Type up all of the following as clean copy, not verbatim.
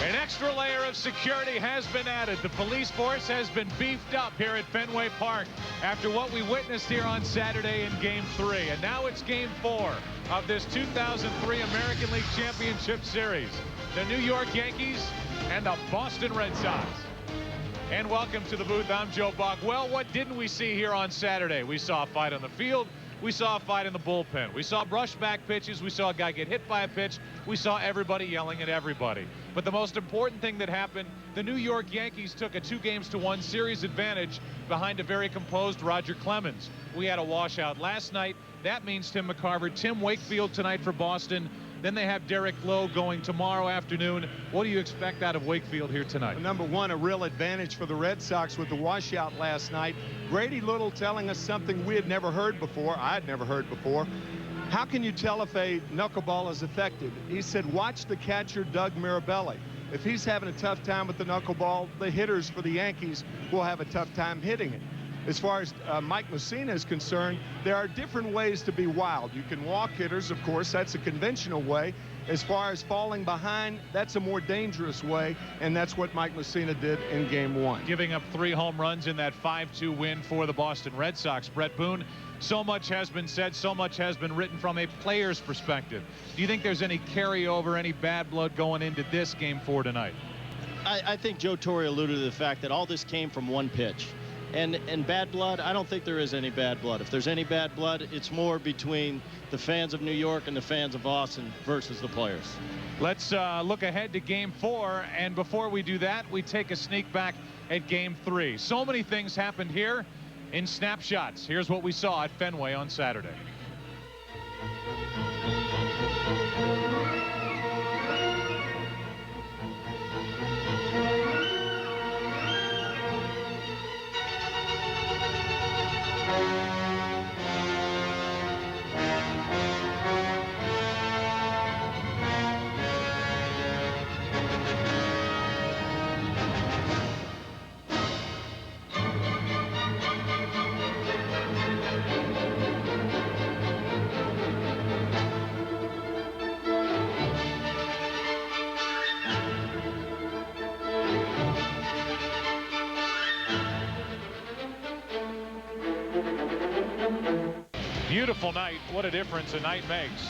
An extra layer of security has been added. The police force has been beefed up here at Fenway Park after what we witnessed here on Saturday in Game 3. And now it's Game 4 of this 2003 American League Championship Series. The New York Yankees and the Boston Red Sox. And welcome to the booth. I'm Joe Buck. Well, what didn't we see here on Saturday? We saw a fight on the field. We saw a fight in the bullpen. We saw brushback pitches. We saw a guy get hit by a pitch. We saw everybody yelling at everybody. But the most important thing that happened, the New York Yankees took a 2-1 series advantage behind a very composed Roger Clemens. We had a washout last night. That means Tim McCarver, Tim Wakefield tonight for Boston. Then they have Derek Lowe going tomorrow afternoon. What do you expect out of Wakefield here tonight? Well, number one, a real advantage for the Red Sox with the washout last night. Grady Little telling us something we had never heard before. I had never heard before. How can you tell if a knuckleball is effective? He said, watch the catcher, Doug Mirabelli. If he's having a tough time with the knuckleball, the hitters for the Yankees will have a tough time hitting it. As far as Mike Mussina is concerned, there are different ways to be wild. You can walk hitters, of course, that's a conventional way. As far as falling behind, that's a more dangerous way, and that's what Mike Mussina did in Game 1. Giving up 3 home runs in that 5-2 win for the Boston Red Sox. Brett Boone, so much has been said, so much has been written from a player's perspective. Do you think there's any carryover, any bad blood going into this Game 4 tonight? I think Joe Torre alluded to the fact that all this came from one pitch. And bad blood, I don't think there is any bad blood. If there's any bad blood, it's more between the fans of New York and the fans of Boston versus the players. Let's look ahead to Game 4. And before we do that, we take a sneak back at Game 3. So many things happened here in snapshots. Here's what we saw at Fenway on Saturday. Beautiful night. What a difference a night makes.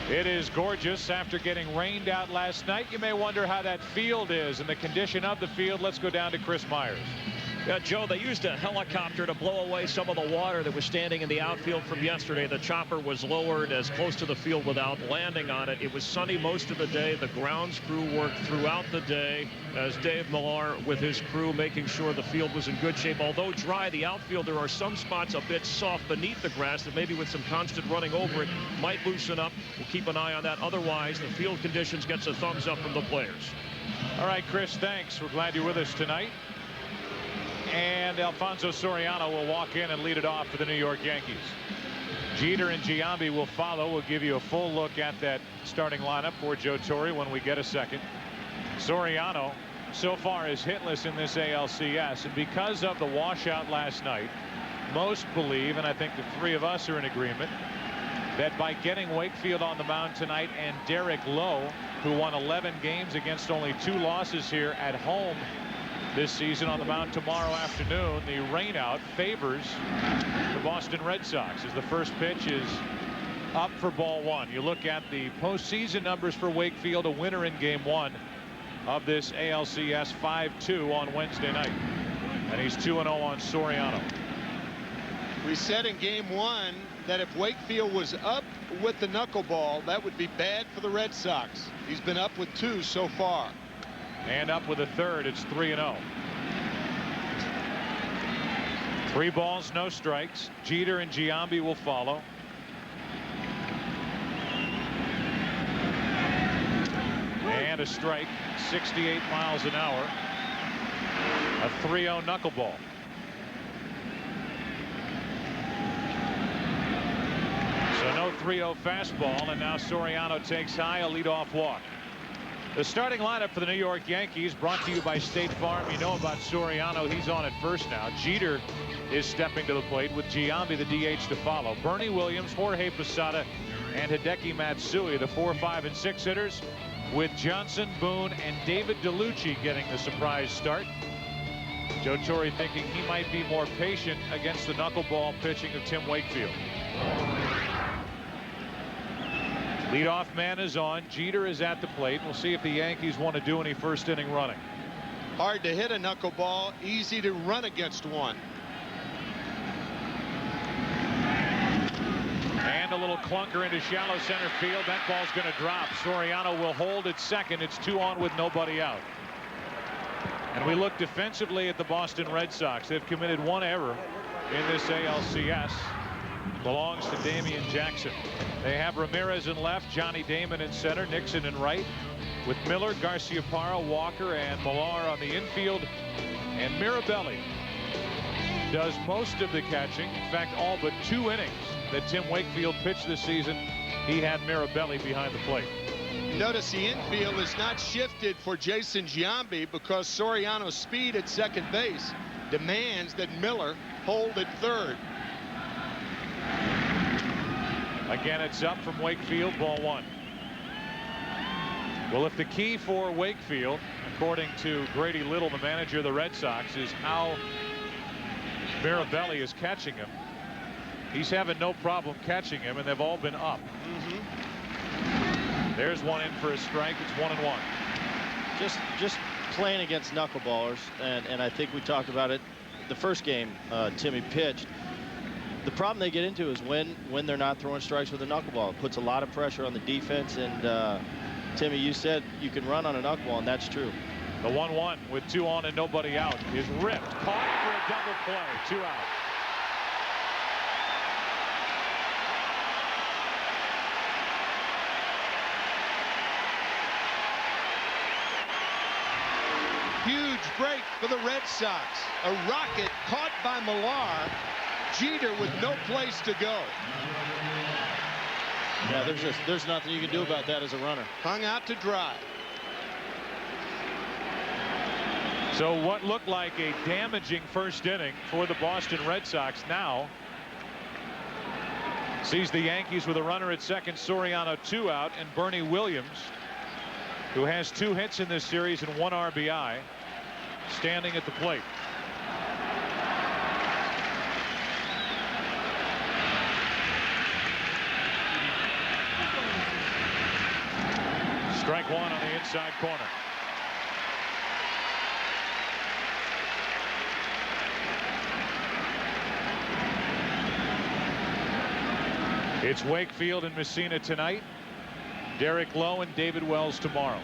It is gorgeous after getting rained out last night. You may wonder how that field is and the condition of the field. Let's go down to Chris Myers. Yeah, Joe, they used a helicopter to blow away some of the water that was standing in the outfield from yesterday. The chopper was lowered as close to the field without landing on it. It was sunny most of the day. The grounds crew worked throughout the day as Dave Millar with his crew making sure the field was in good shape. Although dry, the outfield, there are some spots a bit soft beneath the grass that maybe with some constant running over it might loosen up. We'll keep an eye on that. Otherwise, the field conditions gets a thumbs up from the players. All right, Chris, thanks. We're glad you're with us tonight. And Alfonso Soriano will walk in and lead it off for the New York Yankees. Jeter and Giambi will follow. We'll give you a full look at that starting lineup for Joe Torre when we get a second. Soriano so far is hitless in this ALCS, and because of the washout last night, most believe, and I think the three of us are in agreement, that by getting Wakefield on the mound tonight and Derek Lowe, who won 11 games against only 2 losses here at home this season, on the mound tomorrow afternoon, the rainout favors the Boston Red Sox as the first pitch is up for ball 1. You look at the postseason numbers for Wakefield, a winner in Game 1 of this ALCS 5-2 on Wednesday night. And he's 2-0 on Soriano. We said in Game 1 that if Wakefield was up with the knuckleball, that would be bad for the Red Sox. He's been up with 2 so far. And up with a third. It's 3-0. 3 balls, no strikes. Jeter and Giambi will follow. And a strike, 68 miles an hour. A 3-0 knuckleball. So no 3-0 fastball, and now Soriano takes high, a leadoff walk. The starting lineup for the New York Yankees brought to you by State Farm. You know about Soriano. He's on at first now. Jeter is stepping to the plate with Giambi, the DH, to follow. Bernie Williams, Jorge Posada, and Hideki Matsui, the 4, 5, and 6 hitters, with Johnson, Boone, and David DeLucci getting the surprise start. Joe Torre thinking he might be more patient against the knuckleball pitching of Tim Wakefield. Leadoff man is on. Jeter is at the plate. We'll see if the Yankees want to do any first inning running. Hard to hit a knuckleball, easy to run against one. And a little clunker into shallow center field. That ball's going to drop. Soriano will hold at second. It's 2 on with nobody out. And we look defensively at the Boston Red Sox. They've committed 1 error in this ALCS. Belongs to Damian Jackson. They have Ramirez in left, Johnny Damon in center, Nixon in right, with Miller, Garciaparra, Walker, and Millar on the infield. And Mirabelli does most of the catching. In fact, all but 2 innings that Tim Wakefield pitched this season, he had Mirabelli behind the plate. Notice the infield is not shifted for Jason Giambi because Soriano's speed at second base demands that Miller hold at third. Again, it's up from Wakefield, ball 1. Well, if the key for Wakefield, according to Grady Little, the manager of the Red Sox, is how Mirabelli is catching him, he's having no problem catching him, and they've all been up. There's one in for a strike. It's 1-1. Just playing against knuckleballers, and I think we talked about it the first game Timmy pitched. The problem they get into is when they're not throwing strikes with a knuckleball. It puts a lot of pressure on the defense. And Timmy, you said you can run on a knuckleball, and that's true. The 1-1 with 2 on and nobody out is ripped. Caught for a double play. 2 out. Huge break for the Red Sox. A rocket caught by Millar. Jeter with no place to go. Yeah, there's nothing you can do about that as a runner. Hung out to dry. So what looked like a damaging first inning for the Boston Red Sox now sees the Yankees with a runner at second, Soriano 2 out, and Bernie Williams, who has 2 hits in this series and 1 RBI, standing at the plate. Strike 1 on the inside corner. It's Wakefield and Mussina tonight. Derek Lowe and David Wells tomorrow.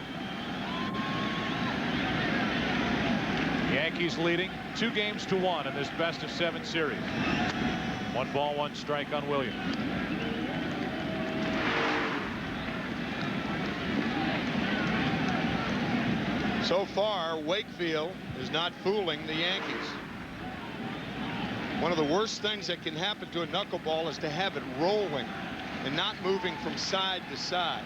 Yankees leading 2-1 in this best-of-7 series. 1 ball, 1 strike on Williams. So far, Wakefield is not fooling the Yankees. One of the worst things that can happen to a knuckleball is to have it rolling and not moving from side to side.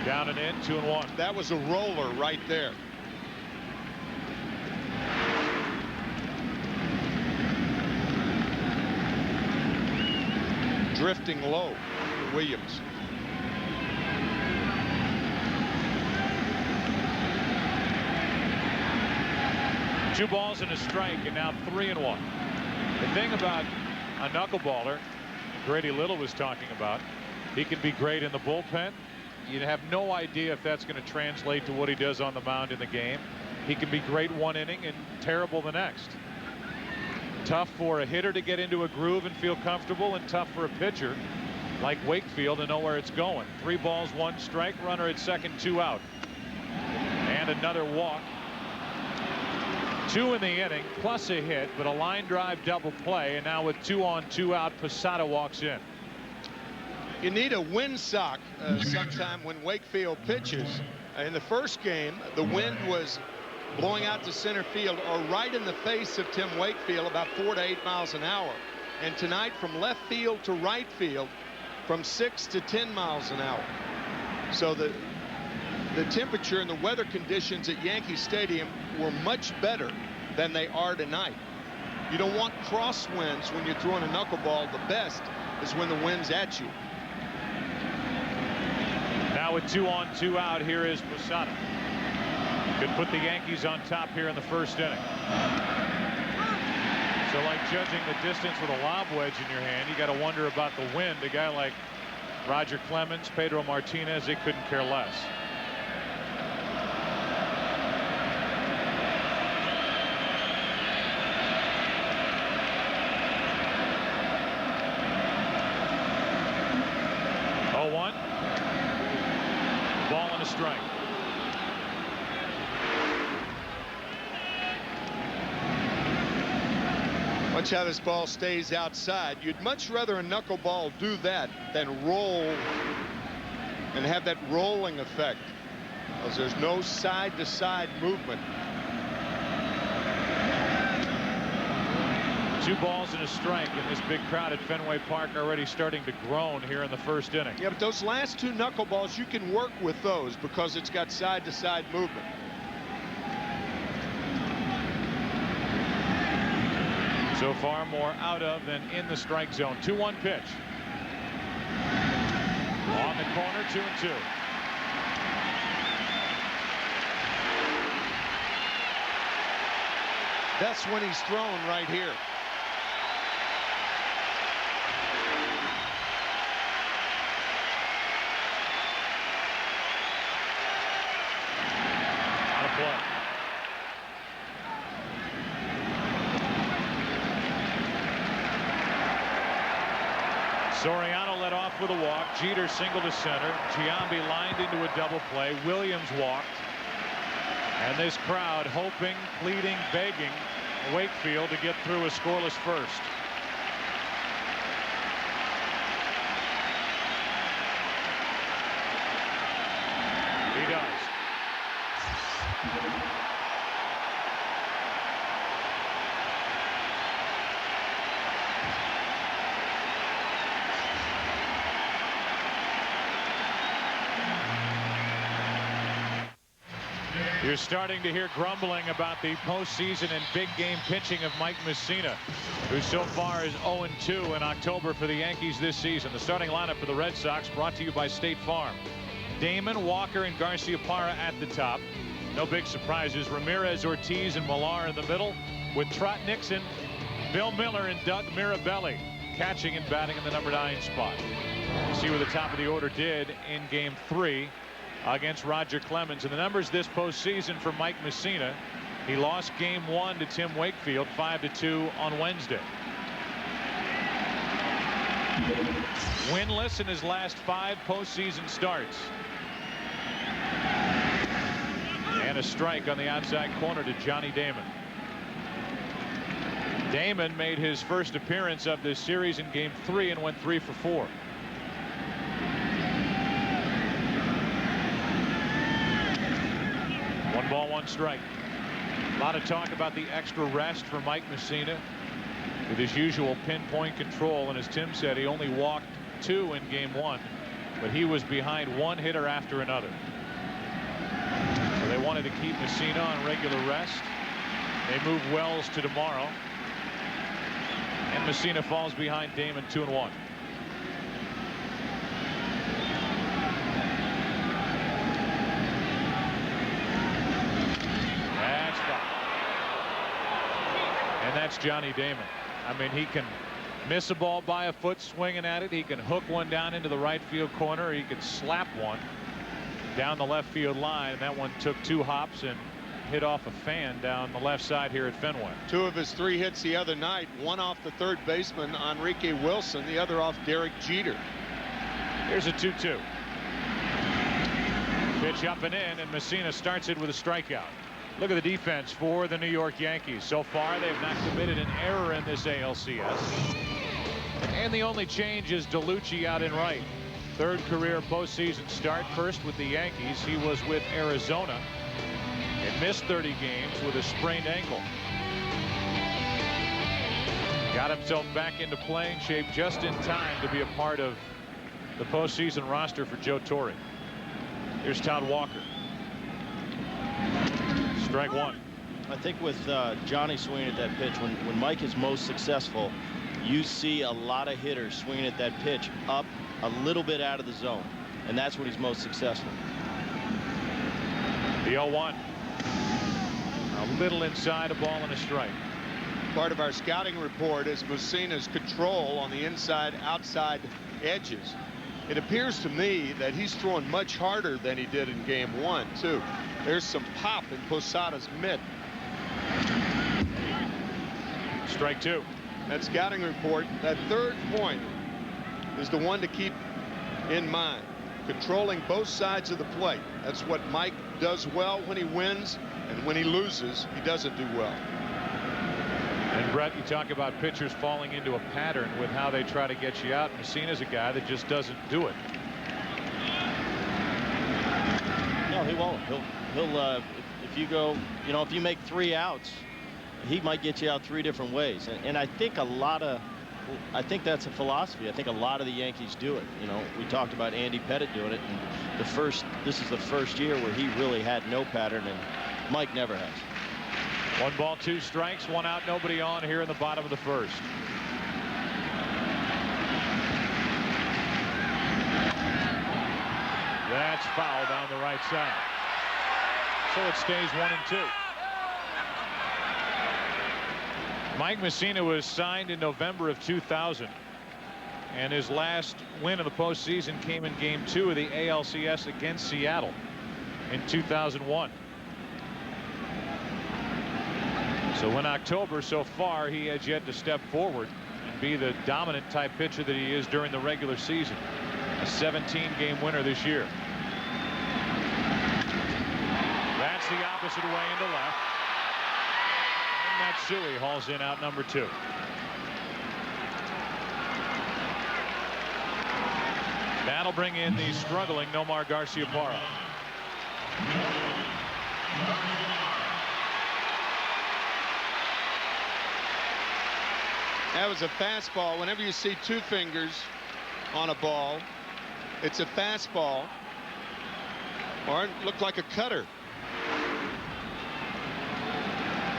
Down and in, 2-1. That was a roller right there. Drifting low for Williams. Two balls and a strike, and now 3-1. The thing about a knuckleballer, Grady Little was talking about, he can be great in the bullpen. You have no idea if that's going to translate to what he does on the mound in the game. He can be great 1 inning and terrible the next. Tough for a hitter to get into a groove and feel comfortable, and tough for a pitcher like Wakefield to know where it's going. 3 balls, 1 strike, runner at second, 2 out. And another walk. 2 in the inning, plus a hit, but a line drive double play, and now with 2 on, 2 out, Posada walks in. You need a windsock sometime when Wakefield pitches. In the first game, the wind was blowing out to center field or right in the face of Tim Wakefield, about 4 to 8 miles an hour. And tonight, from left field to right field, from 6 to 10 miles an hour. So the temperature and the weather conditions at Yankee Stadium were much better than they are tonight. You don't want crosswinds when you're throwing a knuckleball. The best is when the wind's at you. Now with 2 on 2 out, here is Mussina. Could put the Yankees on top here in the first inning. So like judging the distance with a lob wedge in your hand, you got to wonder about the wind. A guy like Roger Clemens, Pedro Martinez, they couldn't care less. Ball and a strike. Watch how this ball stays outside. You'd much rather a knuckleball do that than roll and have that rolling effect, because there's no side-to-side movement. 2 balls and a strike, and this big crowd at Fenway Park already starting to groan here in the first inning. Yeah, but those last 2 knuckleballs, you can work with those because it's got side-to-side movement. So far, more out of than in the strike zone. 2-1 pitch. On the corner, 2-2. That's when he's thrown right here. Soriano led off with a walk. Jeter single to center. Giambi lined into a double play. Williams walked. And this crowd hoping, pleading, begging Wakefield to get through a scoreless first. He does. You're starting to hear grumbling about the postseason and big game pitching of Mike Mussina, who so far is 0-2 in October for the Yankees this season. The starting lineup for the Red Sox brought to you by State Farm. Damon, Walker, and Garciaparra at the top. No big surprises. Ramirez, Ortiz, and Millar in the middle, with Trot Nixon, Bill Miller, and Doug Mirabelli catching and batting in the number 9 spot. You see what the top of the order did in Game 3 against Roger Clemens. And the numbers this postseason for Mike Mussina: he lost Game 1 to Tim Wakefield 5-2 on Wednesday. Winless in his last 5 postseason starts. And a strike on the outside corner to Johnny Damon. Damon made his first appearance of this series in Game 3 and went 3 for 4. One ball, one strike. A lot of talk about the extra rest for Mike Mussina with his usual pinpoint control. And as Tim said, he only walked 2 in Game 1, but he was behind one hitter after another. So they wanted to keep Mussina on regular rest. They move Wells to tomorrow. And Mussina falls behind Damon 2-1. That's fine. And that's Johnny Damon. I mean, he can miss a ball by a foot swinging at it. He can hook one down into the right field corner. He can slap one down the left field line. That one took 2 hops and hit off a fan down the left side here at Fenway. 2 of his 3 hits the other night, one off the third baseman Enrique Wilson, the other off Derek Jeter. Here's a 2-2. Pitch up and in, and Mussina starts it with a strikeout. Look at the defense for the New York Yankees. So far, they've not committed an error in this ALCS. And the only change is DeLucci out in right. 3rd career postseason start. First with the Yankees. He was with Arizona and missed 30 games with a sprained ankle. Got himself back into playing shape just in time to be a part of the postseason roster for Joe Torre. Here's Todd Walker. Strike 1. I think with Johnny swinging at that pitch, when Mike is most successful, you see a lot of hitters swinging at that pitch up a little bit out of the zone, and that's when he's most successful. The 0-1. A little inside, a ball and a strike. Part of our scouting report is Mussina's control on the inside outside edges. It appears to me that he's throwing much harder than he did in game 1 too. There's some pop in Posada's mitt. Strike 2. That scouting report, that third point is the one to keep in mind. Controlling both sides of the plate. That's what Mike does well when he wins, and when he loses, he doesn't do well. And Brett, you talk about pitchers falling into a pattern with how they try to get you out. Mussina's a guy that just doesn't do it. No, he won't. He'll if you go, you know, if you make 3 outs, he might get you out 3 different ways. And I think I think that's a philosophy. I think a lot of the Yankees do it. You know, we talked about Andy Pettitte doing it, and this is the first year where he really had no pattern, and Mike never has. 1 ball, 2 strikes, 1 out, nobody on here in the bottom of the first. That's foul down the right side. So it stays 1-2. Mike Mussina was signed in November of 2000, and his last win of the postseason came in game 2 of the ALCS against Seattle in 2001. So in October so far, he has yet to step forward and be the dominant type pitcher that he is during the regular season. A 17-game winner this year. That's the opposite way into left. Matsui hauls in out number 2. That'll bring in the struggling Nomar Garciaparra. That was a fastball. Whenever you see 2 fingers on a ball, it's a fastball, or it looked like a cutter.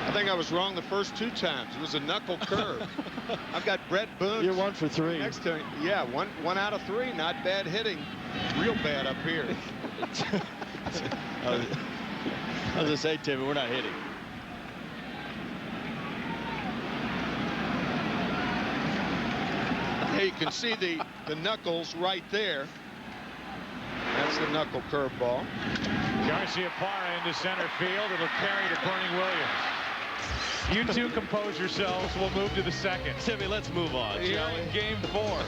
I think I was wrong the first 2 times. It was a knuckle curve. I've got Brett Boone. You're 1 for 3. Next to me. Yeah, one out of 3. Not bad hitting. Real bad up here. I was going to say, Timmy, we're not hitting. Hey, you can see the knuckles right there. That's the knuckle curveball. Garciaparra into center field. It'll carry to Bernie Williams. You two compose yourselves. We'll move to the second. Timmy, let's move on. Here in game 4.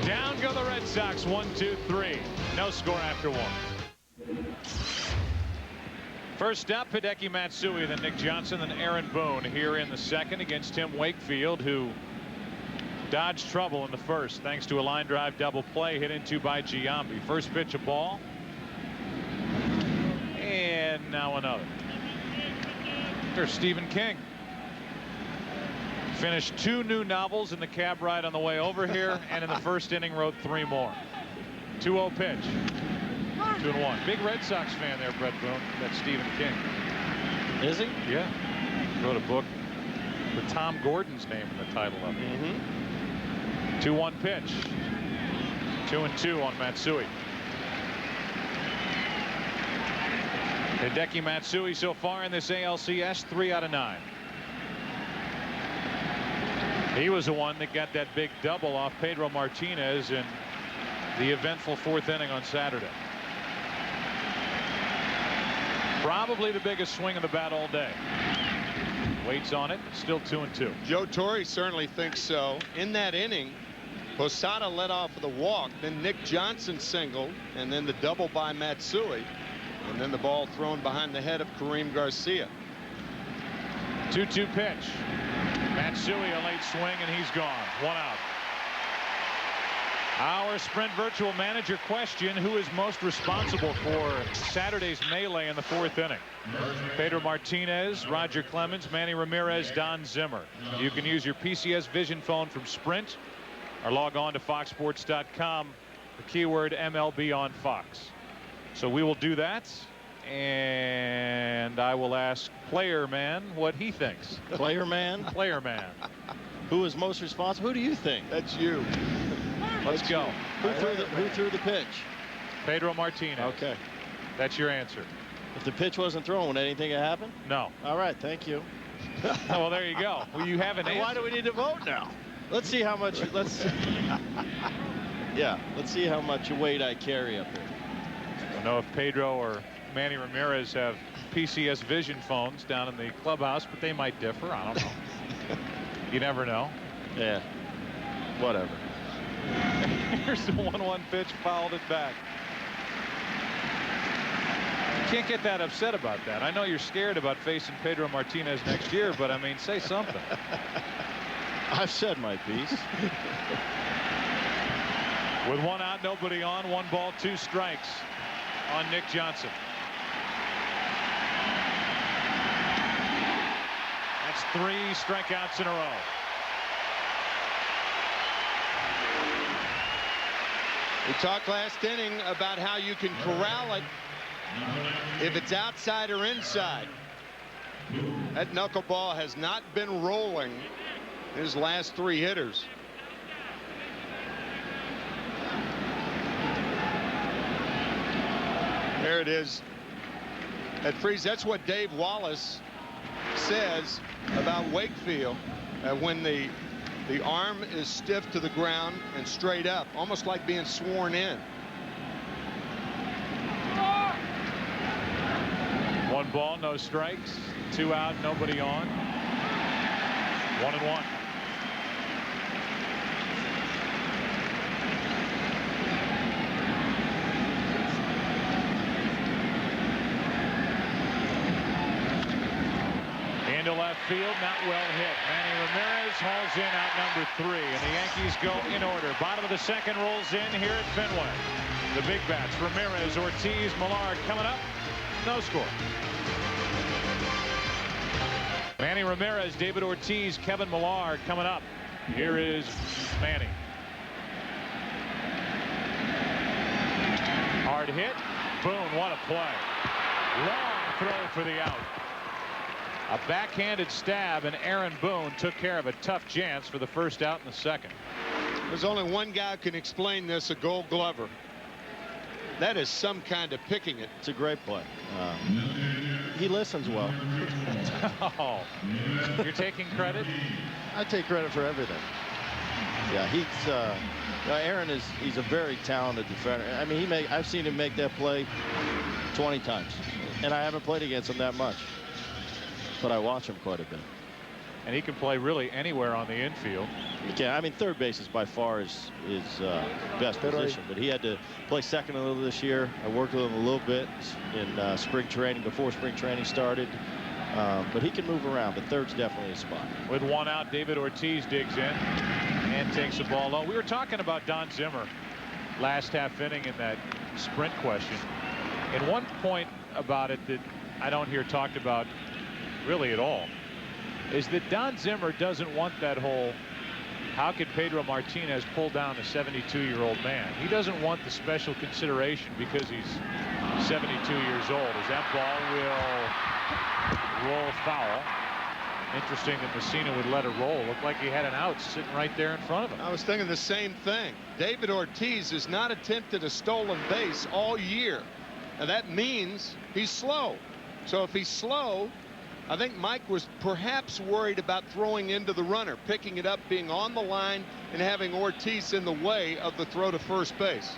Down go the Red Sox. 1-2-3. No score after 1. First up, Hideki Matsui, then Nick Johnson, then Aaron Boone here in the second against Tim Wakefield, who dodged trouble in the first thanks to a line drive double play hit into by Giambi. First pitch, a ball. And now another. There's Stephen King. Finished 2 new novels in the cab ride on the way over here, and in the first inning wrote 3 more. 2-0 pitch. 2-1. Big Red Sox fan there, Brett Boone. That's Stephen King. Is he? Yeah. Wrote a book with Tom Gordon's name in the title of it. 2-1 pitch. 2-2 on Matsui. Hideki Matsui so far in this ALCS, 3 out of 9. He was the one that got that big double off Pedro Martinez in the eventful 4th inning on Saturday. Probably the biggest swing of the bat all day. Waits on it. Still 2-2. Joe Torre certainly thinks so. In that inning, Posada led off with a walk, then Nick Johnson singled, and then the double by Matsui, and then the ball thrown behind the head of Kareem Garcia. 2-2 pitch. Matsui a late swing, and he's gone. 1 out. Our Sprint Virtual Manager question: who is most responsible for Saturday's melee in the 4th inning? Pedro Martinez, Roger Clemens, Manny Ramirez, Don Zimmer. You can use your PCS Vision phone from Sprint, or log on to foxsports.com, the keyword MLB on Fox. So we will do that And I will ask Player Man what he thinks. Player Man? Player Man. Who is most responsible? Who do you think? That's you. Let's go. Who threw the pitch? Pedro Martinez. Okay. That's your answer. If the pitch wasn't thrown, would anything have happened? No. All right, thank you. Oh, well, there you go. Well, you have an answer. Why do we need to vote now? Let's see how much. Yeah, let's see how much weight I carry up here. I don't know if Pedro or Manny Ramirez have PCS Vision phones down in the clubhouse, but they might differ. I don't know. You never know. Yeah. Whatever. Here's the 1-1 pitch, fouled it back. You can't get that upset about that. I know you're scared about facing Pedro Martinez next year, but I mean, say something. I've said my piece. With 1 out, nobody on, 1 ball, 2 strikes on Nick Johnson. That's 3 strikeouts in a row. We talked last inning about how you can corral it if it's outside or inside. That knuckleball has not been rolling his last 3 hitters. There it is. At Freeze, that's what Dave Wallace says about Wakefield. When the arm is stiff to the ground and straight up, almost like being sworn in. 1 ball, no strikes, 2 out, nobody on. 1-1. Into left field, not well hit. Manny Ramirez hauls in out number 3, and the Yankees go in order. Bottom of the 2nd rolls in here at Fenway. The big bats, Ramirez, Ortiz, Millard coming up. No score. Manny Ramirez, David Ortiz, Kevin Millard coming up. Here is Manny. Hard hit. Boone, what a play. Long throw for the out. A backhanded stab, and Aaron Boone took care of a tough chance for the first out in the 2nd. There's only one guy who can explain this, a Gold Glover. That is some kind of picking it. It's a great play. He listens well. Oh, you're taking credit? I take credit for everything. Yeah, Aaron he's a very talented defender. I mean, I've seen him make that play 20 times, and I haven't played against him that much. But I watch him quite a bit. And he can play really anywhere on the infield. He can. I mean, third base is by far his best position. But he had to play second a little this year. I worked with him a little bit in spring training, before spring training started. But he can move around. But third's definitely his spot. With 1 out, David Ortiz digs in and takes the ball low. We were talking about Don Zimmer last half inning in that sprint question. And one point about it that I don't hear talked about really at all is that Don Zimmer doesn't want that whole how could Pedro Martinez pull down a 72-year-old man. He doesn't want the special consideration because he's 72 years old, as that ball will roll foul. Interesting that Mussina would let it roll. Looked like he had an out sitting right there in front of him. I was thinking the same thing. David Ortiz has not attempted a stolen base all year, and that means he's slow. So if he's slow, I think Mike was perhaps worried about throwing into the runner, picking it up, being on the line, and having Ortiz in the way of the throw to first base.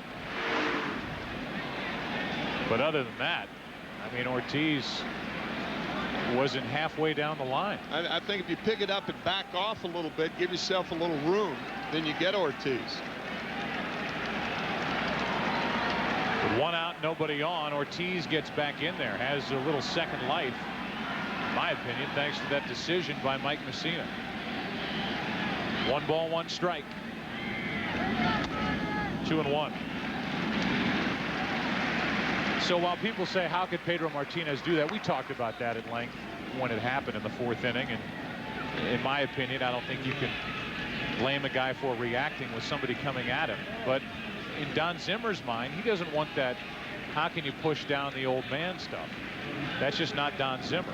But other than that, I mean, Ortiz wasn't halfway down the line. I think if you pick it up and back off a little bit, give yourself a little room, then you get Ortiz. With 1 out, nobody on, Ortiz gets back in there, has a little second life, in my opinion, thanks to that decision by Mike Mussina. 1 ball, 1 strike. 2-1. So while people say, how could Pedro Martinez do that? We talked about that at length when it happened in the 4th inning. And in my opinion, I don't think you can blame a guy for reacting with somebody coming at him. But in Don Zimmer's mind, he doesn't want that how can you push down the old man stuff? That's just not Don Zimmer.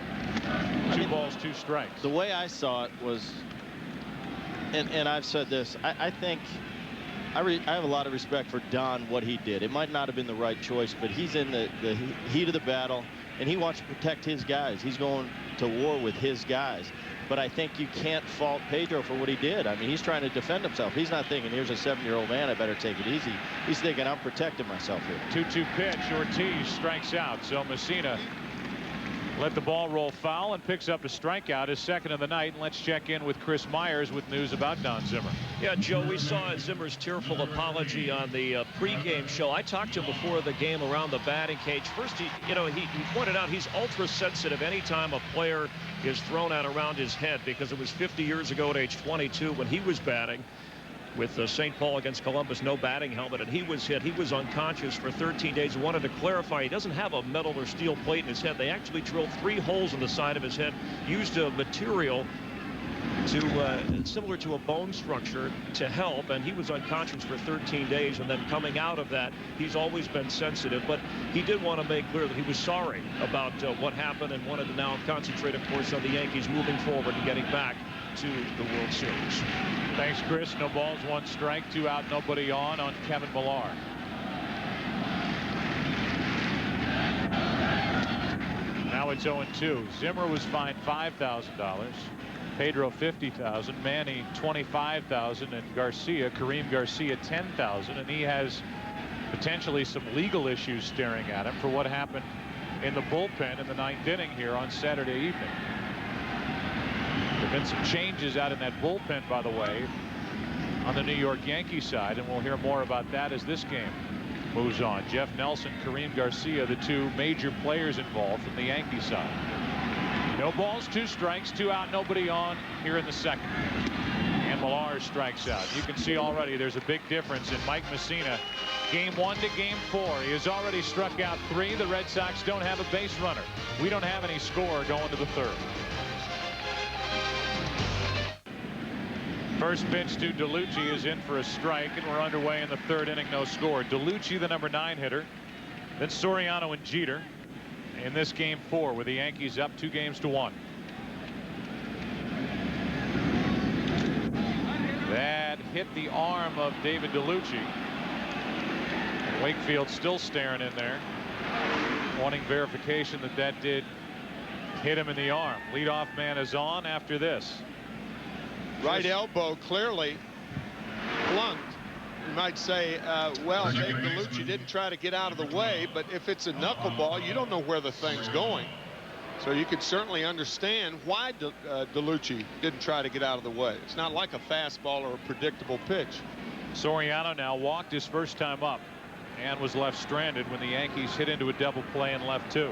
Two balls, 2 strikes. The way I saw it was, and I've said this, I think I have a lot of respect for Don, what he did. It might not have been the right choice, but he's in the heat of the battle, and he wants to protect his guys. He's going to war with his guys. But I think you can't fault Pedro for what he did. I mean, he's trying to defend himself. He's not thinking, here's a 7-year-old man, I better take it easy. He's thinking, I'm protecting myself here. 2-2 pitch. Ortiz strikes out. So Mussina let the ball roll foul and picks up a strikeout, his 2nd of the night. And let's check in with Chris Myers with news about Don Zimmer. Yeah, Joe, we saw Zimmer's tearful apology on the pregame show. I talked to him before the game around the batting cage. First, he pointed out he's ultra sensitive anytime a player is thrown out around his head, because it was 50 years ago at age 22 when he was batting with St. Paul against Columbus, no batting helmet, and he was hit. He was unconscious for 13 days. He wanted to clarify he doesn't have a metal or steel plate in his head. They actually drilled 3 holes in the side of his head, used a material similar to a bone structure to help, and he was unconscious for 13 days. And then coming out of that, he's always been sensitive, but he did want to make clear that he was sorry about what happened and wanted to now concentrate, of course, on the Yankees moving forward and getting back to the World Series. Thanks, Chris. No balls, 1 strike, 2 out, nobody on Kevin Millar. Now it's 0-2. Zimmer was fined $5,000. Pedro $50,000, Manny $25,000, and Kareem Garcia $10,000, and he has potentially some legal issues staring at him for what happened in the bullpen in the 9th inning here on Saturday evening. There have been some changes out in that bullpen, by the way, on the New York Yankees side, and we'll hear more about that as this game moves on. Jeff Nelson, Kareem Garcia, the 2 major players involved from the Yankee side. No balls, 2 strikes, 2 out, nobody on here in the 2nd. And Millar strikes out. You can see already there's a big difference in Mike Mussina. Game 1 to game 4. He has already struck out 3. The Red Sox don't have a base runner. We don't have any score going to the 3rd. First pitch to DeLucci is in for a strike, and we're underway in the 3rd inning, no score. DeLucci, the number 9 hitter, then Soriano and Jeter in this game 4, with the Yankees up 2-1. That hit the arm of David DeLucci, and Wakefield still staring in there, wanting verification that did hit him in the arm. Leadoff man is on after this. Right elbow clearly blunt. You might say, well, Dave DeLucci didn't try to get out of the way, but if it's a knuckleball, you don't know where the thing's going. So you could certainly understand why DeLucci didn't try to get out of the way. It's not like a fastball or a predictable pitch. Soriano now walked his first time up and was left stranded when the Yankees hit into a double play and left 2.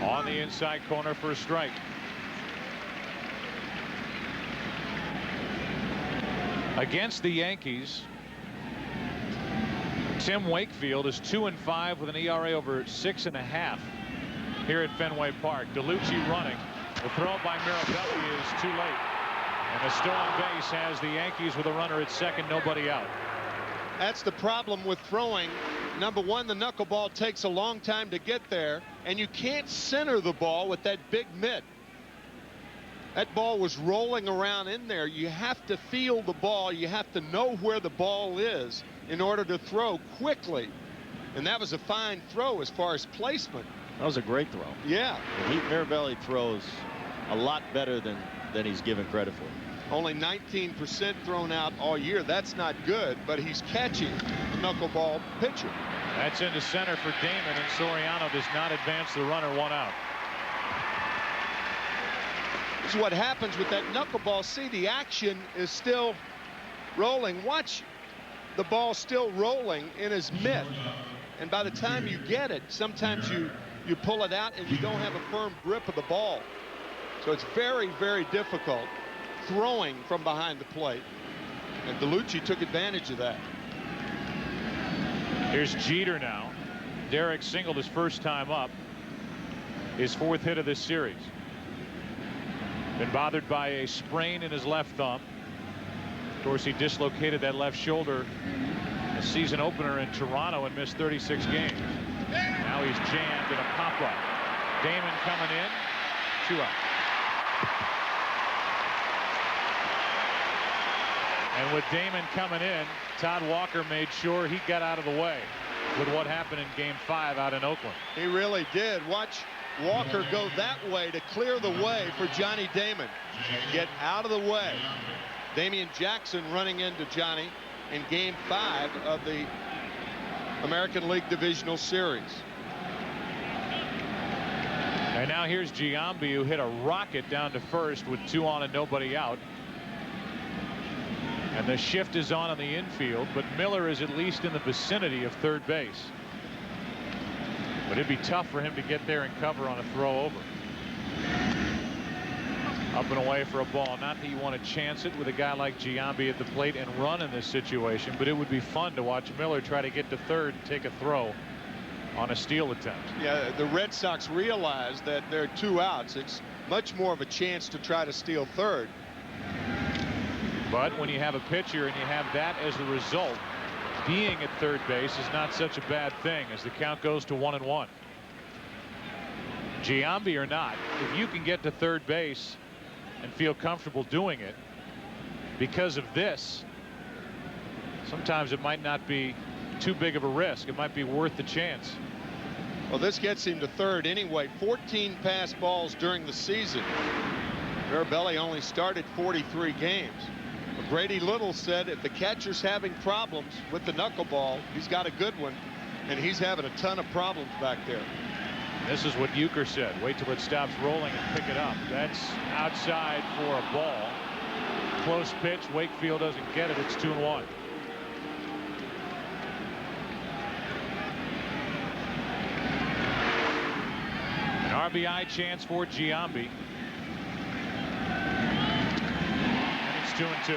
On the inside corner for a strike. Against the Yankees, Tim Wakefield is 2-5 with an ERA over 6.5 here at Fenway Park. DeLucci running. The throw by Mirabelli is too late, and a stolen base has the Yankees with a runner at 2nd, nobody out. That's the problem with throwing. Number 1, the knuckleball takes a long time to get there, and you can't center the ball with that big mitt. That ball was rolling around in there. You have to feel the ball. You have to know where the ball is in order to throw quickly. And that was a fine throw as far as placement. That was a great throw. Yeah. Mirabelli throws a lot better than he's given credit for. Only 19% thrown out all year. That's not good, but he's catching the knuckleball pitcher. That's into center for Damon, and Soriano does not advance the runner, 1 out. This is what happens with that knuckleball. See, the action is still rolling. Watch the ball still rolling in his mitt. And by the time you get it, sometimes you pull it out and you don't have a firm grip of the ball. So it's very, very difficult throwing from behind the plate. And DeLucci took advantage of that. Here's Jeter now. Derek singled his first time up. His 4th hit of this series. Been bothered by a sprain in his left thumb. Of course, he dislocated that left shoulder a season opener in Toronto and missed 36 games. Now he's jammed in a pop-up. Damon coming in. 2 out. And with Damon coming in, Todd Walker made sure he got out of the way with what happened in Game 5 out in Oakland. He really did. Watch Walker go that way to clear the way for Johnny Damon. Get out of the way. Damian Jackson running into Johnny in Game 5 of the American League Divisional Series. And now here's Giambi, who hit a rocket down to first with 2 on and nobody out. And the shift is on the infield, but Miller is at least in the vicinity of third base. But it'd be tough for him to get there and cover on a throw over. Up and away for a ball. Not that you want to chance it with a guy like Giambi at the plate and run in this situation, but it would be fun to watch Miller try to get to third and take a throw on a steal attempt. Yeah, the Red Sox realize that there are 2 outs. It's much more of a chance to try to steal third. But when you have a pitcher and you have that as the result, being at third base is not such a bad thing as the count goes to 1-1. Giambi or not, if you can get to third base and feel comfortable doing it because of this, sometimes it might not be too big of a risk. It might be worth the chance. Well, this gets him to third anyway. 14 pass balls during the season. Mirabelli only started 43 games. But Grady Little said if the catcher's having problems with the knuckleball, he's got a good one, and he's having a ton of problems back there. This is what Euchre said. Wait till it stops rolling and pick it up. That's outside for a ball. Close pitch. Wakefield doesn't get it. It's 2-1. An RBI chance for Giambi. And it's 2-2.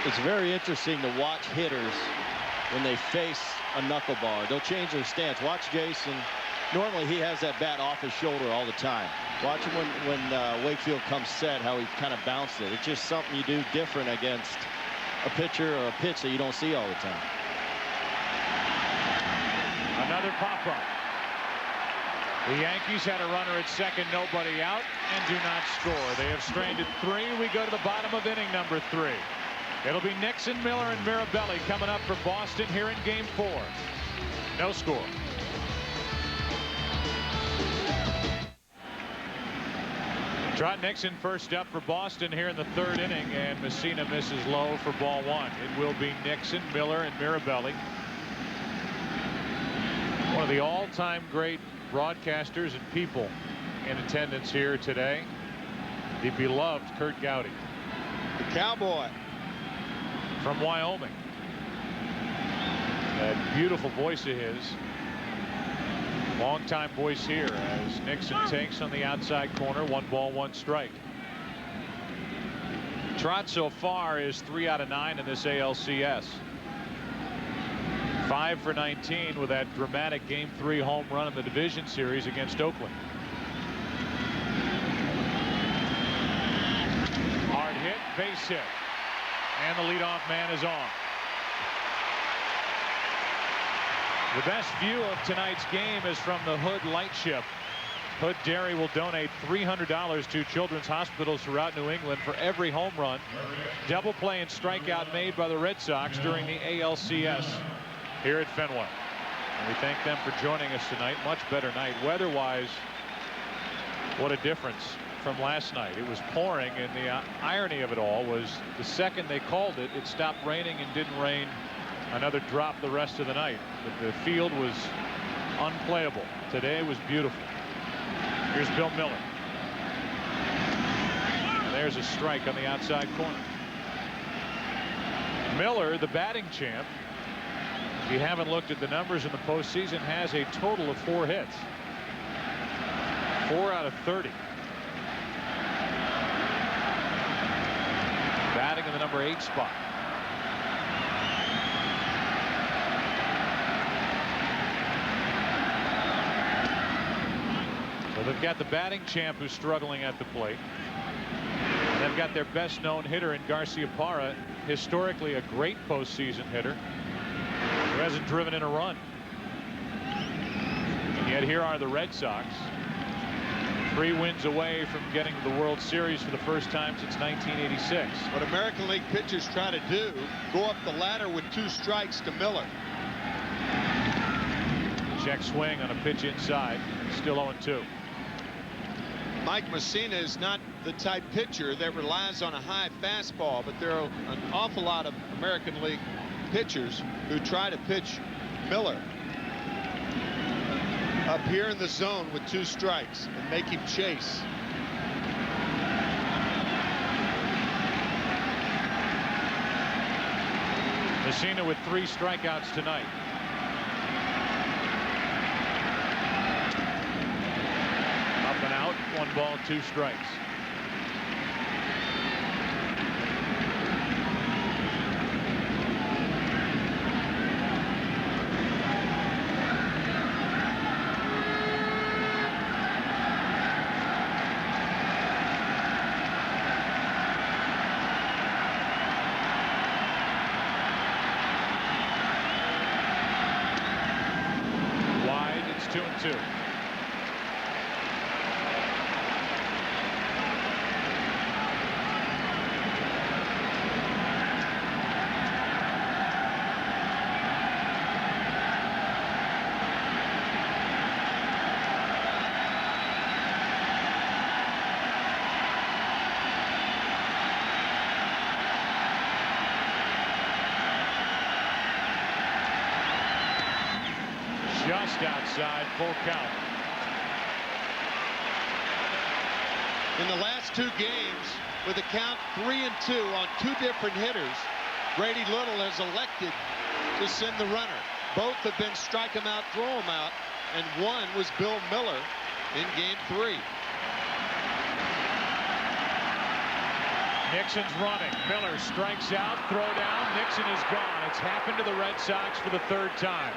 It's very interesting to watch hitters when they face a knuckleball. They'll change their stance. Watch Jason. Normally he has that bat off his shoulder all the time. Watch him when Wakefield comes set, how he kind of bounced it. It's just something you do different against a pitcher or a pitch that you don't see all the time. Another pop-up. The Yankees had a runner at second, nobody out, and do not score. They have strained at 3. We go to the bottom of inning number 3. It'll be Nixon, Miller, and Mirabelli coming up for Boston here in Game 4. No score. Trot Nixon first up for Boston here in the 3rd inning, and Mussina misses low for ball 1. It will be Nixon, Miller, and Mirabelli. One of the all-time great broadcasters and people in attendance here today, the beloved Kurt Gowdy. The Cowboy. From Wyoming. That beautiful voice of his. Long-time voice here as Nixon takes on the outside corner. 1 ball, 1 strike. Trot so far is 3 out of 9 in this ALCS. 5 for 19 with that dramatic Game 3 home run in the division series against Oakland. Hard hit, base hit. And the leadoff man is on. The best view of tonight's game is from the Hood Lightship. Hood Dairy will donate $300 to children's hospitals throughout New England for every home run, double play, and strikeout made by the Red Sox during the ALCS here at Fenway. And we thank them for joining us tonight. Much better night weather-wise. What a difference from last night. It was pouring, and the irony of it all was the second they called it, it stopped raining and didn't rain another drop the rest of the night. But the field was unplayable. Today was beautiful. Here's Bill Miller. And there's a strike on the outside corner. Miller, the batting champ, if you haven't looked at the numbers in the postseason, has a total of 4 hits. 4 out of 30. Batting in the number 8 spot. So they've got the batting champ who's struggling at the plate. They've got their best known hitter in Garcia Parra, historically a great postseason hitter who hasn't driven in a run. And yet here are the Red Sox, 3 wins away from getting to the World Series for the first time since 1986. What American League pitchers try to do, go up the ladder with 2 strikes to Miller. Check swing on a pitch inside, still 0-2. Mike Mussina is not the type pitcher that relies on a high fastball, but there are an awful lot of American League pitchers who try to pitch Miller up here in the zone with 2 strikes and make him chase. Mussina with 3 strikeouts tonight. Up and out, 1 ball, 2 strikes. Wide, it's 2-2. Just outside, full count. In the last 2 games, with a count 3-2 on 2 different hitters, Grady Little has elected to send the runner. Both have been strike him out, throw him out, and one was Bill Miller in game 3. Nixon's running. Miller strikes out, throw down. Nixon is gone. It's happened to the Red Sox for the 3rd time.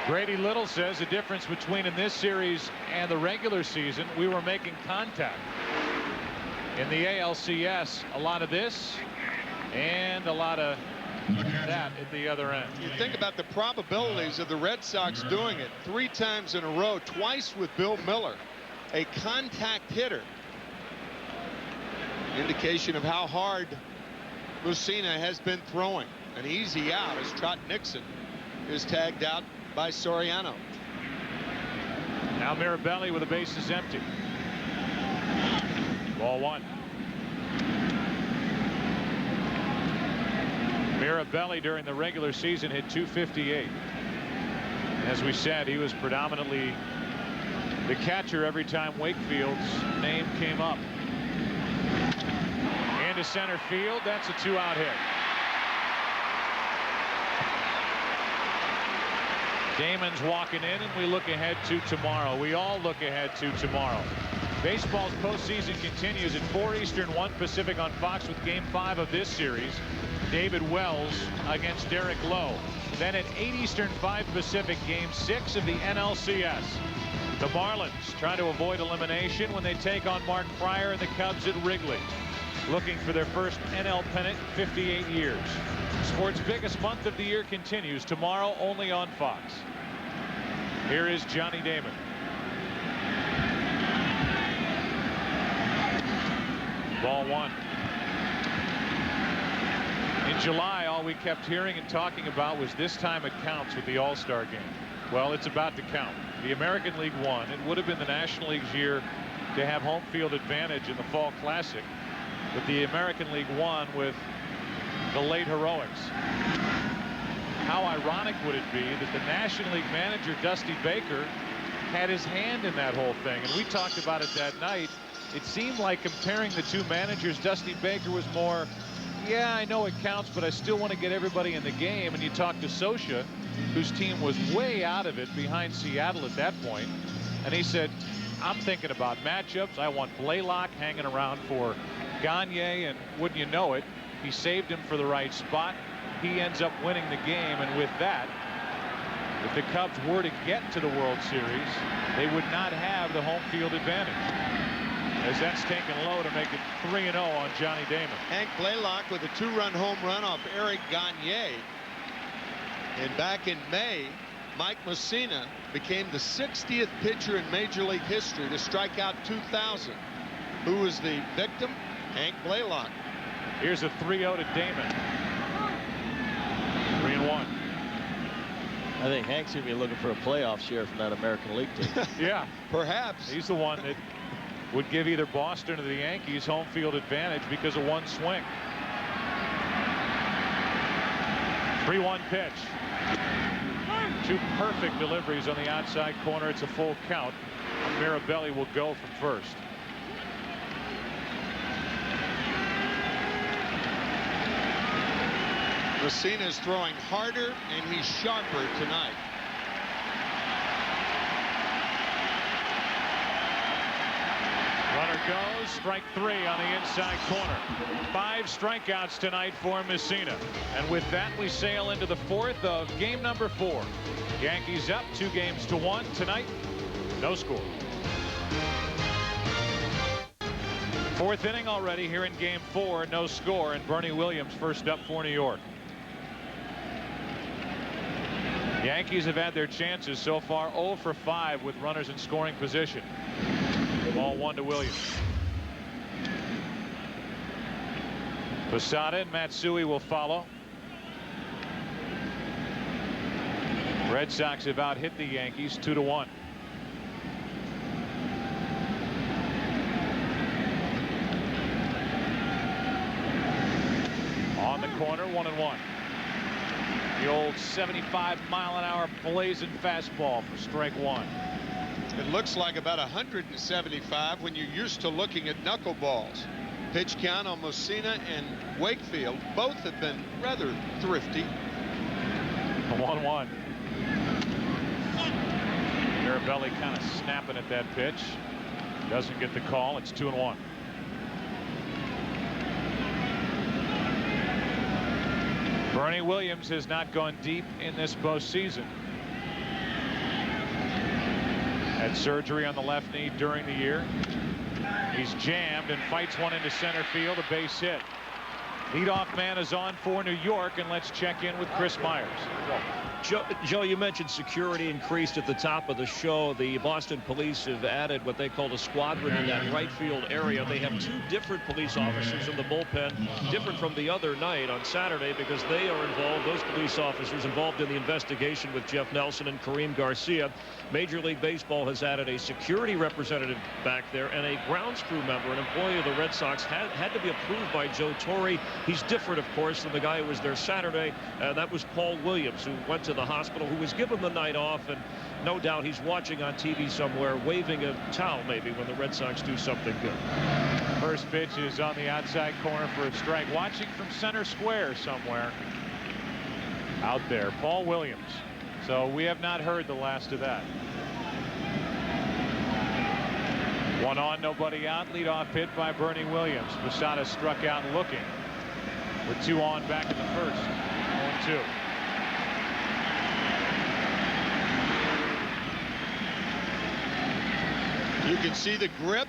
Grady Little says the difference between in this series and the regular season, we were making contact. In the ALCS, a lot of this and a lot of that at the other end. You think about the probabilities of the Red Sox doing it 3 times in a row, twice with Bill Miller, a contact hitter. Indication of how hard Mussina has been throwing. An easy out as Trot Nixon is tagged out by Soriano. Now Mirabelli with the bases empty. Ball 1. Mirabelli during the regular season hit .258. As we said, he was predominantly the catcher every time Wakefield's name came up. Into center field. That's a 2-out hit. Damon's walking in, and we look ahead to tomorrow. We all look ahead to tomorrow. Baseball's postseason continues at 4 Eastern, 1 Pacific on Fox with Game 5 of this series. David Wells against Derek Lowe. Then at 8 Eastern, 5 Pacific, Game 6 of the NLCS. The Marlins try to avoid elimination when they take on Mark Fryer and the Cubs at Wrigley, looking for their first NL pennant in 58 years. Sports' biggest month of the year continues tomorrow only on Fox. Here is Johnny Damon. Ball 1. In July, all we kept hearing and talking about was this time it counts with the All-Star game. Well, it's about to count. The American League won. It would have been the National League's year to have home field advantage in the Fall Classic, but the American League won with the late heroics. How ironic would it be that the National League manager Dusty Baker had his hand in that whole thing? And we talked about it that night. It seemed like comparing the 2 managers, Dusty Baker was more, yeah, I know it counts, but I still want to get everybody in the game. And you talk to Scioscia, whose team was way out of it behind Seattle at that point, and he said, I'm thinking about matchups. I want Blaylock hanging around for Gagne, and wouldn't you know it, he saved him for the right spot. He ends up winning the game, and with that, if the Cubs were to get to the World Series, they would not have the home field advantage. as that's taken low to make it 3-0 on Johnny Damon. Hank Blaylock with a 2-run home run off Eric Gagne. And back in May, Mike Mussina became the 60th pitcher in Major League history to strike out 2,000. Who was the victim? Hank Blaylock. Here's a 3-0 to Damon. 3-1. I think Hank's going to be looking for a playoff share from that American League team. Yeah, perhaps. he's the one that would give either Boston or the Yankees home field advantage because of one swing. 3-1 pitch. Two perfect deliveries on the outside corner. It's a full count. Mirabelli will go from first. Mussina's throwing harder and he's sharper tonight. Runner goes, strike 3 on the inside corner. 5 strikeouts tonight for Mussina. And with that, we sail into the 4th of game number 4. Yankees up 2-1 tonight. No score. 4th inning already here in game 4. No score. And Bernie Williams first up for New York. Yankees have had their chances so far. 0 for 5 with runners in scoring position. Ball 1 to Williams. Posada and Matsui will follow. Red Sox have out hit the Yankees 2-1. On the corner, 1-1. The old 75-mile-an-hour blazing fastball for strike 1. It looks like about 175 when you're used to looking at knuckleballs. Pitch count on Mussina and Wakefield both have been rather thrifty. 1-1. Mirabelli kind of snapping at that pitch. Doesn't get the call. It's 2-1. Bernie Williams has not gone deep in this postseason. Had surgery on the left knee during the year. He's jammed and fights one into center field, a base hit. Leadoff man is on for New York, and let's check in with Chris Myers. Joe, you mentioned security increased at the top of the show. The Boston police have added what they call a squadron in that right field area. They have 2 different police officers in the bullpen, different from the other night on Saturday, because they are involved, those police officers involved in the investigation with Jeff Nelson and Kareem Garcia. Major League Baseball has added a security representative back there, and a grounds crew member, an employee of the Red Sox, had to be approved by Joe Torre. He's different, of course, than the guy who was there Saturday. That was Paul Williams, who went to the hospital, who was given the night off, and no doubt he's watching on TV somewhere, waving a towel maybe when the Red Sox do something good. First pitch is on the outside corner for a strike. Watching from center square somewhere out there, Paul Williams. So we have not heard the last of that. 1 on, nobody out. Leadoff hit by Bernie Williams. Posada struck out looking with 2 on back in the first. 0-2. You can see the grip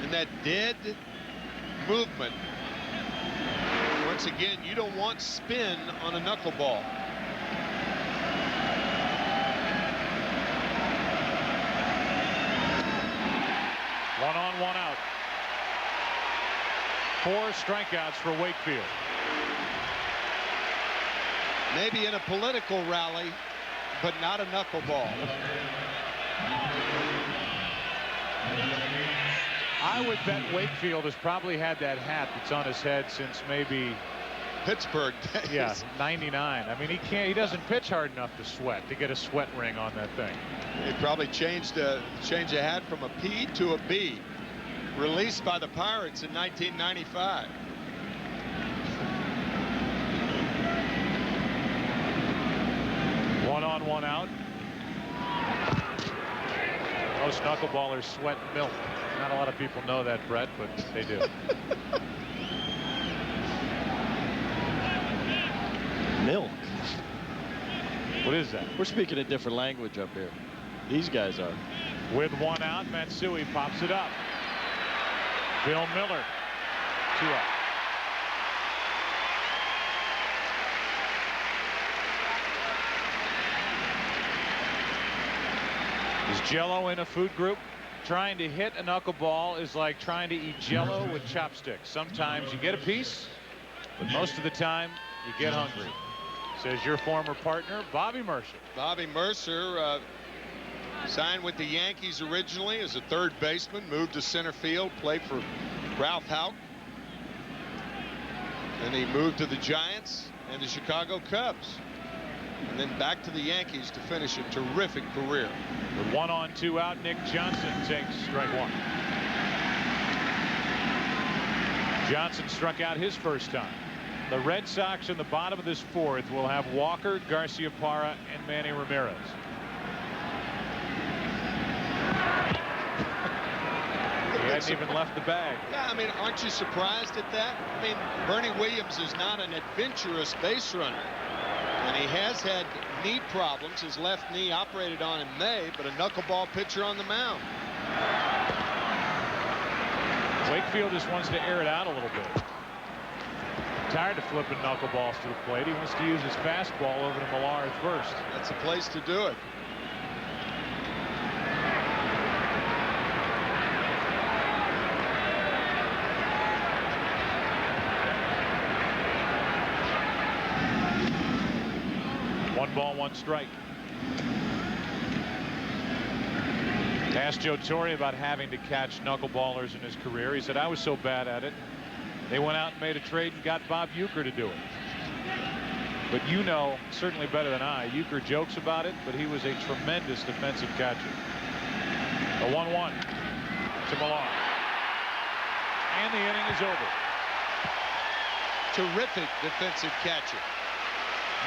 and that dead movement. Once again, you don't want spin on a knuckleball. One on, 1 out. 4 strikeouts for Wakefield. Maybe in a political rally, but not a knuckleball. I would bet Wakefield has probably had that hat that's on his head since maybe Pittsburgh days. Yeah, 99. I mean, he doesn't pitch hard enough to sweat, to get a sweat ring on that thing. He probably changed a hat from a P to a B. Released by the Pirates in 1995. One on, 1 out. Most knuckleballers sweat milk. Not a lot of people know that, Brett, but they do. Milk. What is that? We're speaking a different language up here. These guys are. With 1 out, Matsui pops it up. Bill Miller, 2 up. Is Jell-O in a food group? Trying to hit a knuckleball is like trying to eat Jell-O with chopsticks. Sometimes you get a piece, but most of the time you get hungry. Says your former partner, Bobby Mercer. Bobby Mercer signed with the Yankees originally as a third baseman, moved to center field, played for Ralph Houck. Then he moved to the Giants and the Chicago Cubs. And then back to the Yankees to finish a terrific career. With 1 on 2 out, Nick Johnson takes strike 1. Johnson struck out his first time. The Red Sox in the bottom of this fourth will have Walker, Garciaparra, and Manny Ramirez. He hadn't even left the bag. Yeah, I mean, aren't you surprised at that? I mean, Bernie Williams is not an adventurous base runner. And he has had knee problems. His left knee operated on in May, but a knuckleball pitcher on the mound. Wakefield just wants to air it out a little bit. Tired of flipping knuckleballs to the plate. He wants to use his fastball over to Millar at first. That's a place to do it. One ball, one strike. Asked Joe Torre about having to catch knuckleballers in his career. He said, I was so bad at it. They went out and made a trade and got Bob Uecker to do it. But you know certainly better than I, Uecker jokes about it, but he was a tremendous defensive catcher. A 1-1 to Millar. And the inning is over. Terrific defensive catcher.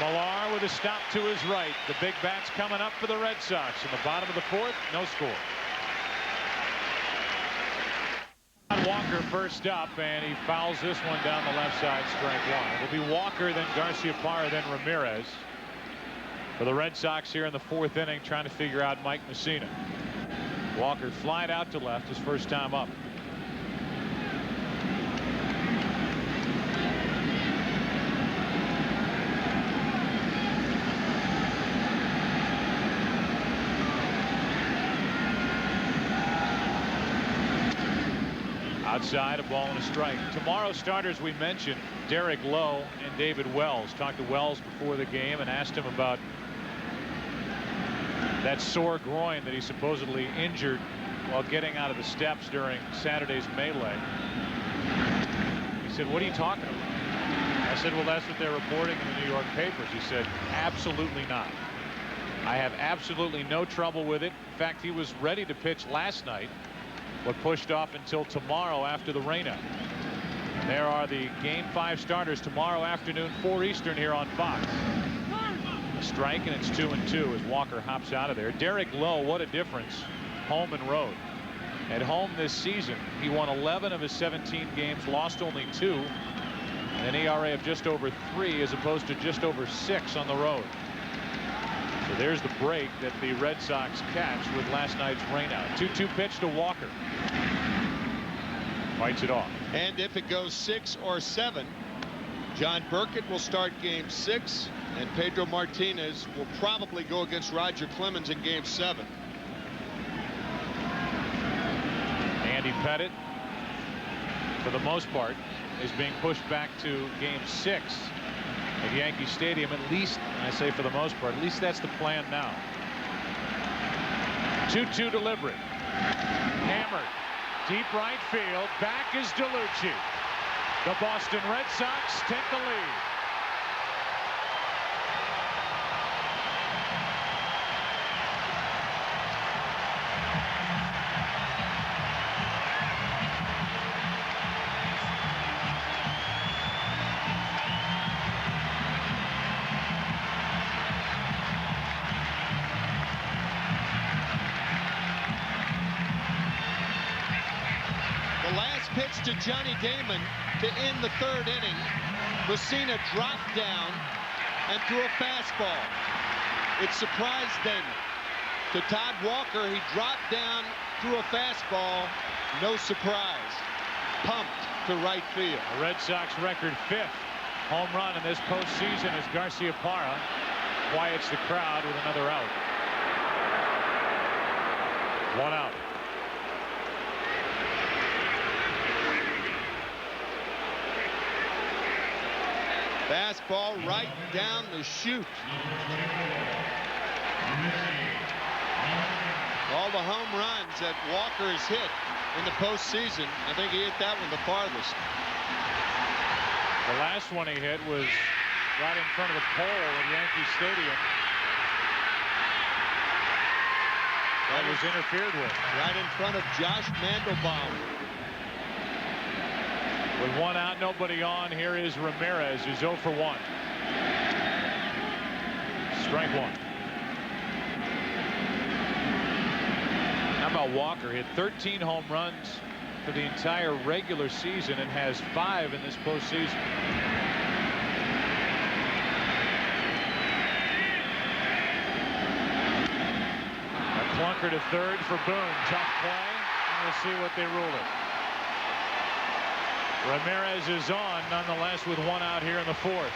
Millar with a stop to his right. The big bats coming up for the Red Sox. In the bottom of the fourth, no score. Walker first up, and he fouls this one down the left side, strike 1. It'll be Walker, then Garciaparra, then Ramirez. For the Red Sox here in the fourth inning, trying to figure out Mike Mussina. Walker flied out to left his first time up. Outside, a ball and a strike. Tomorrow's starters we mentioned, Derek Lowe and David Wells. Talked to Wells before the game and asked him about that sore groin that he supposedly injured while getting out of the steps during Saturday's melee. He said, what are you talking about? I said, well, that's what they're reporting in the New York papers. He said, absolutely not. I have absolutely no trouble with it. In fact, he was ready to pitch last night, but pushed off until tomorrow after the rainout. There are the Game 5 starters tomorrow afternoon, 4 Eastern here on Fox. A strike, and it's 2-2 as Walker hops out of there. Derek Lowe, what a difference, home and road. At home this season, he won 11 of his 17 games, lost only 2, and an ERA of just over 3 as opposed to just over 6 on the road. So there's the break that the Red Sox catch with last night's rainout. 2-2 pitch to Walker. Fights it off. And if it goes 6 or 7, John Burkett will start game 6, and Pedro Martinez will probably go against Roger Clemens in game 7. Andy Pettit, for the most part, is being pushed back to game 6 at Yankee Stadium. At least, I say for the most part, at least that's the plan now. 2-2 delivery. Hammered. Deep right field. Back is DeLucci. The Boston Red Sox take the lead. Pitch to Johnny Damon to end the third inning. Mussina dropped down and threw a fastball. It surprised Damon. To Todd Walker, he dropped down, threw a fastball. No surprise. pumped to right field. The Red Sox record 5th home run in this postseason as Garciaparra quiets the crowd with another out. 1 out. Fastball right down the chute. All the home runs that Walker has hit in the postseason, I think he hit that one the farthest. The last one he hit was right in front of the pole at Yankee Stadium. That was interfered with. Right in front of Josh Mandelbaum. With 1 out, nobody on, here is Ramirez, who's 0 for 1. Strike 1. How about Walker? Hit 13 home runs for the entire regular season and has 5 in this postseason. A clunker to third for Boone. Tough play. We'll see what they rule it. Ramirez is on nonetheless with 1 out here in the 4th.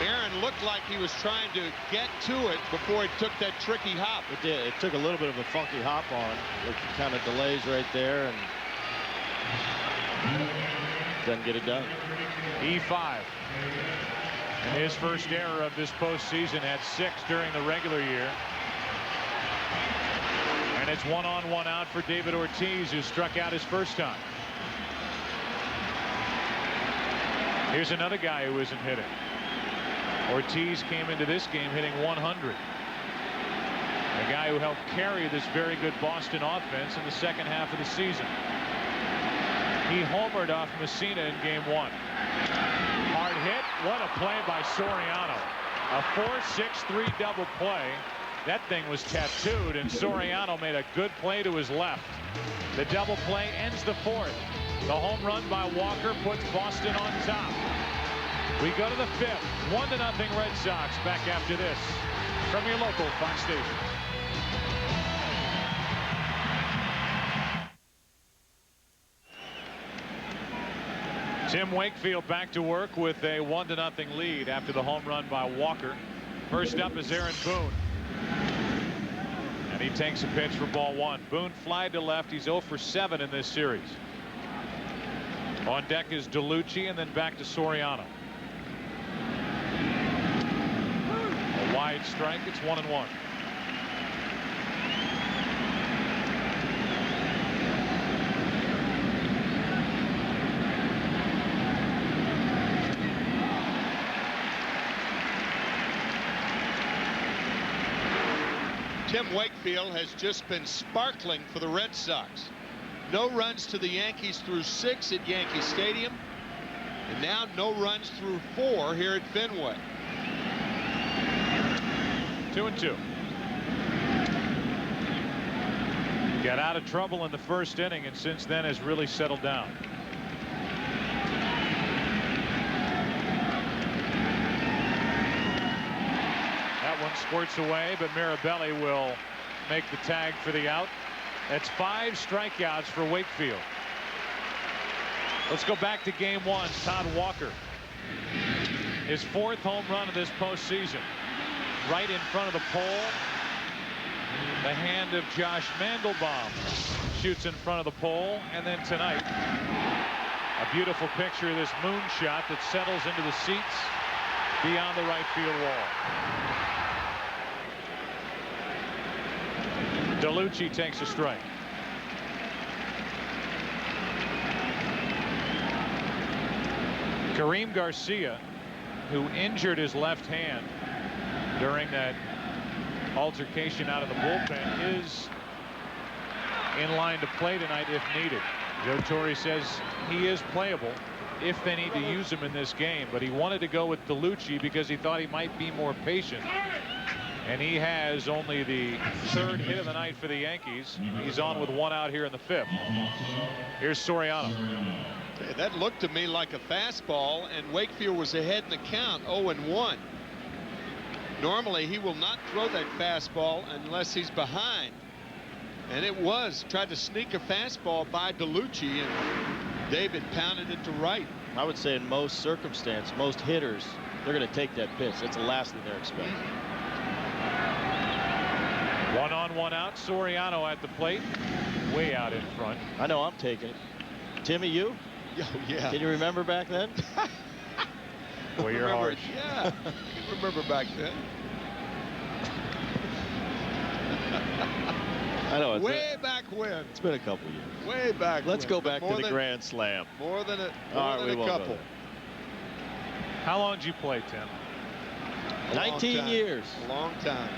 Aaron looked like he was trying to get to it before he took that tricky hop. It did. It took a little bit of a funky hop on. It kind of delays right there and doesn't get it done. E5. And his first error of this postseason, had 6 during the regular year. And it's 1 on, 1 out for David Ortiz, who struck out his first time. Here's another guy who isn't hitting. Ortiz came into this game hitting 100. A guy who helped carry this very good Boston offense in the second half of the season. He homered off Mussina in game 1. Hard hit. What a play by Soriano. A 4-6-3 double play. That thing was tattooed, and Soriano made a good play to his left. The double play ends the 4th. The home run by Walker puts Boston on top. We go to the 5th. 1-0 Red Sox. Back after this from your local Fox station. Tim Wakefield back to work with a 1-0 lead after the home run by Walker. First up is Aaron Boone. And he takes a pitch for ball 1. Boone flied to left. He's 0 for 7 in this series. On deck is DeLucci, and then back to Soriano. A wide strike. It's 1-1. Tim Wakefield has just been sparkling for the Red Sox. No runs to the Yankees through 6 at Yankee Stadium, and now no runs through 4 here at Fenway. 2-2. Got out of trouble in the first inning, and since then has really settled down. One squirts away, but Mirabelli will make the tag for the out. That's 5 strikeouts for Wakefield. Let's go back to game 1. Todd Walker, his 4th home run of this postseason, right in front of the pole. The hand of Josh Mandelbaum shoots in front of the pole, and then tonight a beautiful picture of this moonshot that settles into the seats beyond the right field wall. DeLucci takes a strike. Kareem Garcia, who injured his left hand during that altercation out of the bullpen, is in line to play tonight if needed. Joe Torre says he is playable if they need to use him in this game, but he wanted to go with DeLucci because he thought he might be more patient. And he has only the 3rd hit of the night for the Yankees. He's on with 1 out here in the 5th. Here's Soriano. That looked to me like a fastball, and Wakefield was ahead in the count, 0-1. Normally he will not throw that fastball unless he's behind. And it was. Tried to sneak a fastball by DeLucci, and David pounded it to right. I would say in most circumstances, most hitters, they're going to take that pitch. That's the last thing they're expecting. 1 on, 1 out. Soriano at the plate, way out in front. I know I'm taking it. Timmy, you? Oh, yeah. Can you remember back then? Well, you're harsh. Yeah, you remember back then. I know. Way back when. It's been a couple years. Way back Let's when. go back to the Grand Slam. More than a Won't couple. go there. How long did you play, Tim? 19 years. A long time.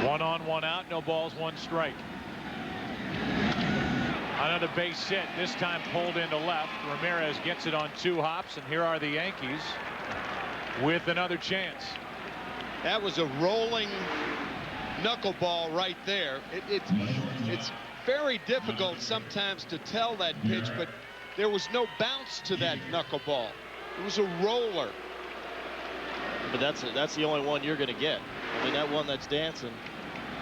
1 on, 1 out. No balls, 1 strike. Another base hit, this time pulled into left. Ramirez gets it on 2 hops, and here are the Yankees with another chance. That was a rolling knuckleball right there. It's very difficult sometimes to tell that pitch, but there was no bounce to that knuckleball. It was a roller. But that's the only one you're going to get. I mean, that one that's dancing,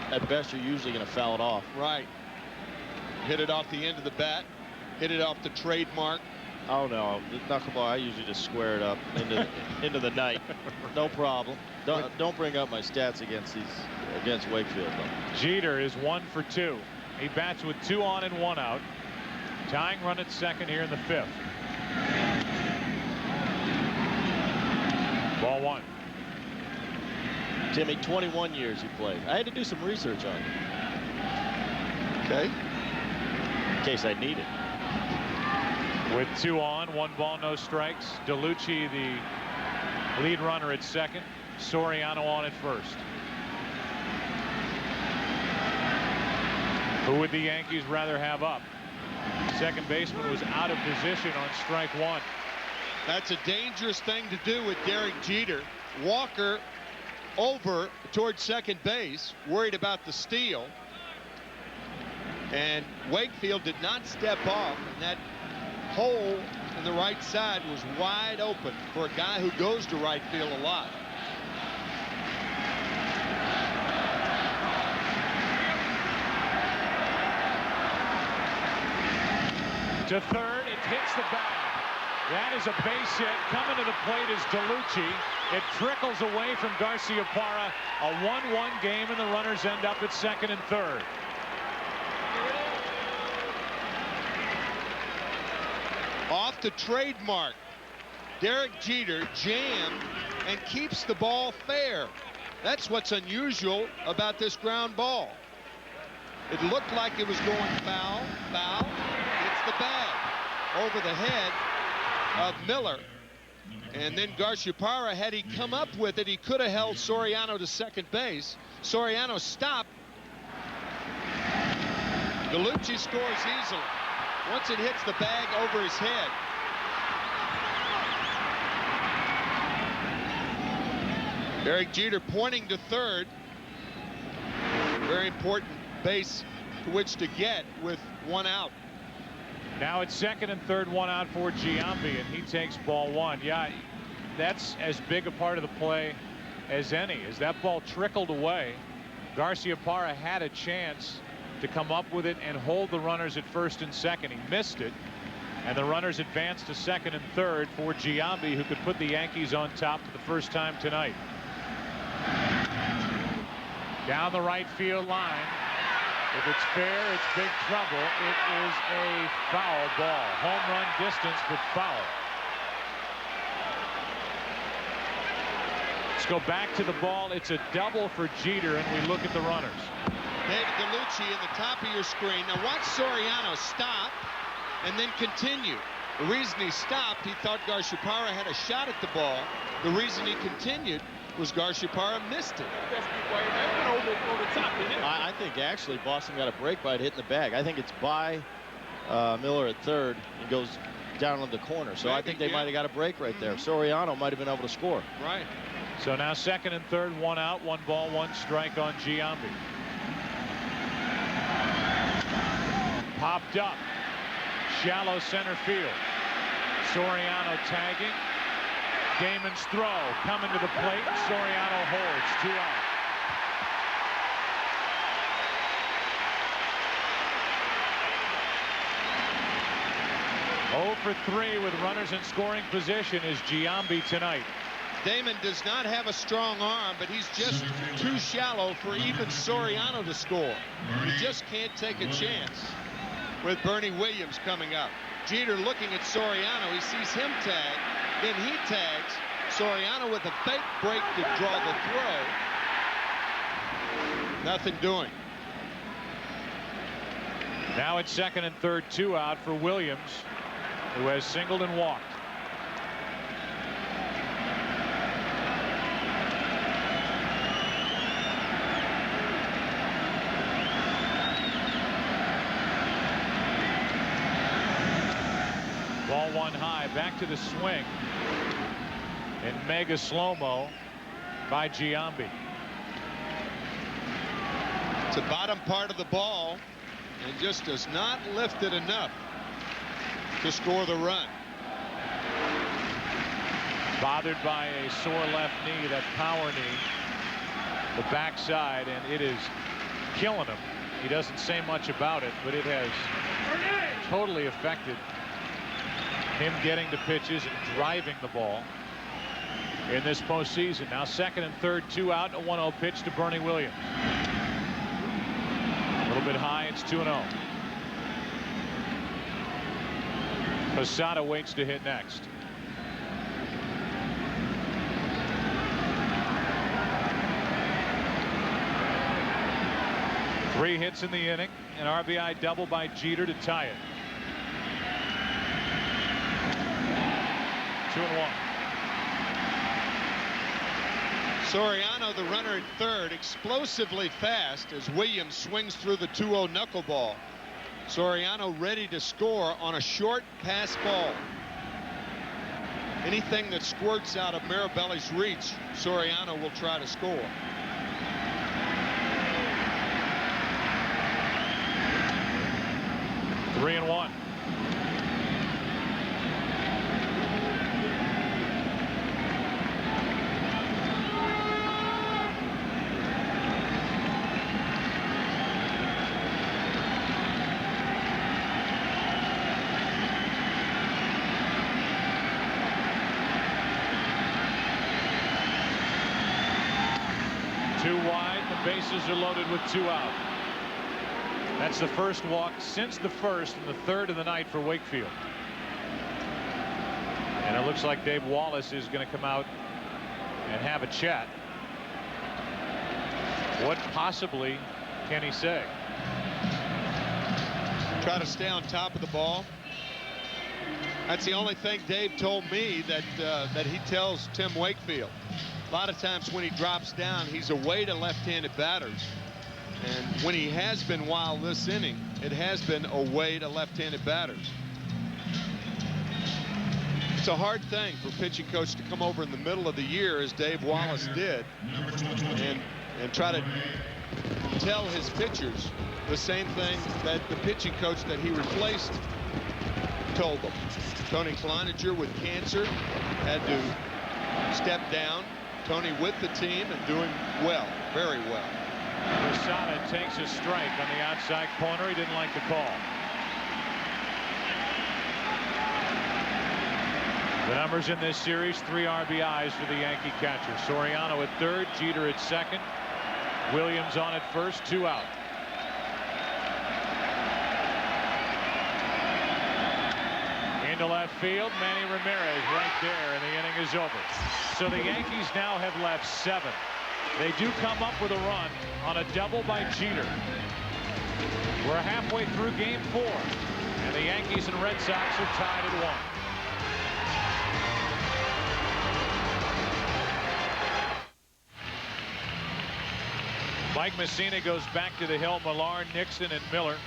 at best you're usually going to foul it off. Right. Hit it off the end of the bat. Hit it off the trademark. Oh no, the knuckleball, I usually just square it up into the night. No problem. Don't bring up my stats against Wakefield though. Jeter is 1 for 2. He bats with 2 on and 1 out. Tying run at second here in the 5th. Ball 1. Timmy, 21 years you played. I had to do some research on you. Okay. In case I need it. With 2 on, 1 ball, no strikes. DeLucci, the lead runner at second. Soriano on at first. Who would the Yankees rather have up? Second baseman was out of position on strike 1. That's a dangerous thing to do with Derek Jeter. Walker over towards second base, worried about the steal. And Wakefield did not step off, and that hole in the right side was wide open for a guy who goes to right field a lot. To third, it hits the bag. That is a base hit. Coming to the plate is DeLucci. It trickles away from Garciaparra. A 1-1 game, and the runners end up at second and third. Off the trademark, Derek Jeter jammed and keeps the ball fair. That's what's unusual about this ground ball. It looked like it was going foul, hits the bag over the head of Miller. And then Garciaparra, had he come up with it, he could have held Soriano to second base. Soriano stopped. DeLucci scores easily. Once it hits the bag over his head. Derek Jeter pointing to third. Very important base to which to get with 1 out. Now it's second and third, 1 out for Giambi, and he takes ball 1. Yeah, that's as big a part of the play as any. As that ball trickled away, Garciaparra had a chance to come up with it and hold the runners at first and second. He missed it, and the runners advanced to second and third for Giambi, who could put the Yankees on top for the first time tonight. Down the right field line. If it's fair, it's big trouble. It is a foul ball. Home run distance, but foul. Let's go back to the ball. It's a double for Jeter, and we look at the runners. David DeLucci in the top of your screen. Now watch Soriano stop and then continue. The reason he stopped, he thought Garciaparra had a shot at the ball. The reason he continued was Garciaparra missed it. I think actually Boston got a break by it hitting the bag. I think it's by Miller at third and goes down on the corner. So I think they might have got a break right there. Soriano might have been able to score. Right. So now second and third, 1 out, 1 ball, 1 strike on Giambi. Popped up. Shallow center field. Soriano tagging. Damon's throw coming to the plate. Soriano holds. 2 out. 0 for 3 with runners in scoring position is Giambi tonight. Damon does not have a strong arm, but he's just too shallow for even Soriano to score. You just can't take a chance with Bernie Williams coming up. Jeter looking at Soriano. He sees him tag. Then he tags Soriano with a fake break to draw the throw. Nothing doing. Now it's second and third, 2 out for Williams, who has singled and walked. Ball 1 high, back to the swing in mega slow-mo by Giambi. It's the bottom part of the ball and just does not lift it enough to score the run. Bothered by a sore left knee, that power knee, the backside, and it is killing him. He doesn't say much about it, but it has totally affected him getting to pitches and driving the ball in this postseason. Now second and third, 2 out, and a 1-0 pitch to Bernie Williams. A little bit high, it's 2-0. Posada waits to hit next. Three hits in the inning, an RBI double by Jeter to tie it. 2-1. Soriano, the runner at third, explosively fast as Williams swings through the 2-0 knuckleball. Soriano ready to score on a short pass ball. Anything that squirts out of Mirabelli's reach, Soriano will try to score. Three and 1. Bases are loaded with 2 out. That's the first walk since the first and the third of the night for Wakefield. And it looks like Dave Wallace is going to come out and have a chat. What possibly can he say? Try to stay on top of the ball. That's the only thing Dave told me that he tells Tim Wakefield. A lot of times when he drops down, he's away to left-handed batters. And when he has been wild this inning, it has been away to left-handed batters. It's a hard thing for a pitching coach to come over in the middle of the year, as Dave Wallace did, and try to tell his pitchers the same thing that the pitching coach that he replaced told them. Tony Cloninger with cancer had to step down. Tony with the team and doing well, very well. Mussina takes a strike on the outside corner. He didn't like the call. The numbers in this series: 3 RBIs for the Yankee catcher. Soriano at third, Jeter at second, Williams on at first, 2 out. Into left field, Manny Ramirez right there, and the inning is over. So the Yankees now have left 7. They do come up with a run on a double by Jeter. We're halfway through game 4, and the Yankees and Red Sox are tied at 1. Mike Mussina goes back to the hill. Millar, Nixon, and Miller.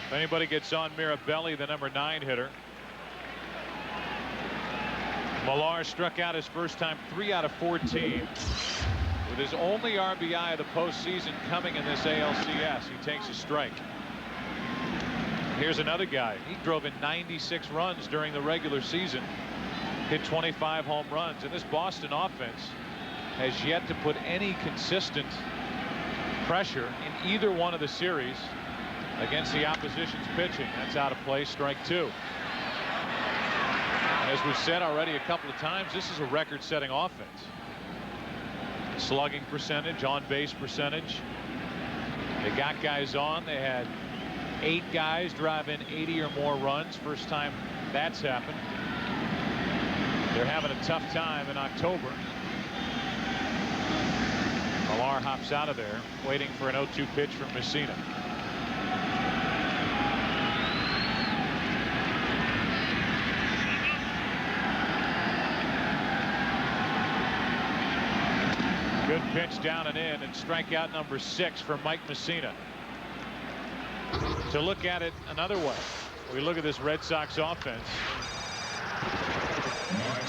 If anybody gets on Mirabelli, the number 9 hitter. Millar struck out his first time 3 out of 14. With his only RBI of the postseason coming in this ALCS, he takes a strike. Here's another guy. He drove in 96 runs during the regular season, hit 25 home runs, and this Boston offense has yet to put any consistent pressure in either one of the series against the opposition's pitching. That's out of play, strike 2. As we've said already a couple of times, this is a record-setting offense. Slugging percentage, on-base percentage. They got guys on. They had 8 guys drive in 80 or more runs. First time that's happened. They're having a tough time in October. Millar hops out of there, waiting for an 0-2 pitch from Mussina. Good pitch down and in, and strikeout number 6 for Mike Mussina. To look at it another way, we look at this Red Sox offense.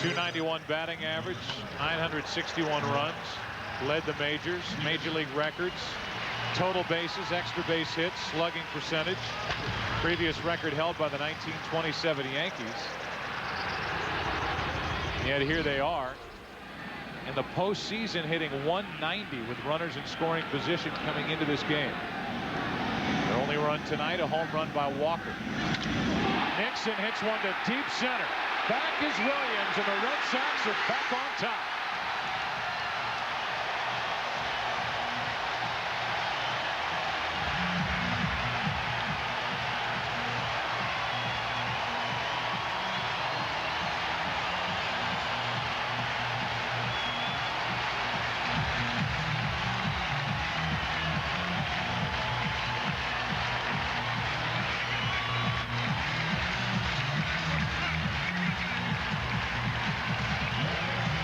291 batting average, 961 runs, led the majors, major league records, total bases, extra base hits, slugging percentage, previous record held by the 1927 Yankees. Yet here they are in the postseason, hitting 190 with runners in scoring position coming into this game. Their only run tonight, a home run by Walker. Nixon hits one to deep center. Back is Williams, and the Red Sox are back on top.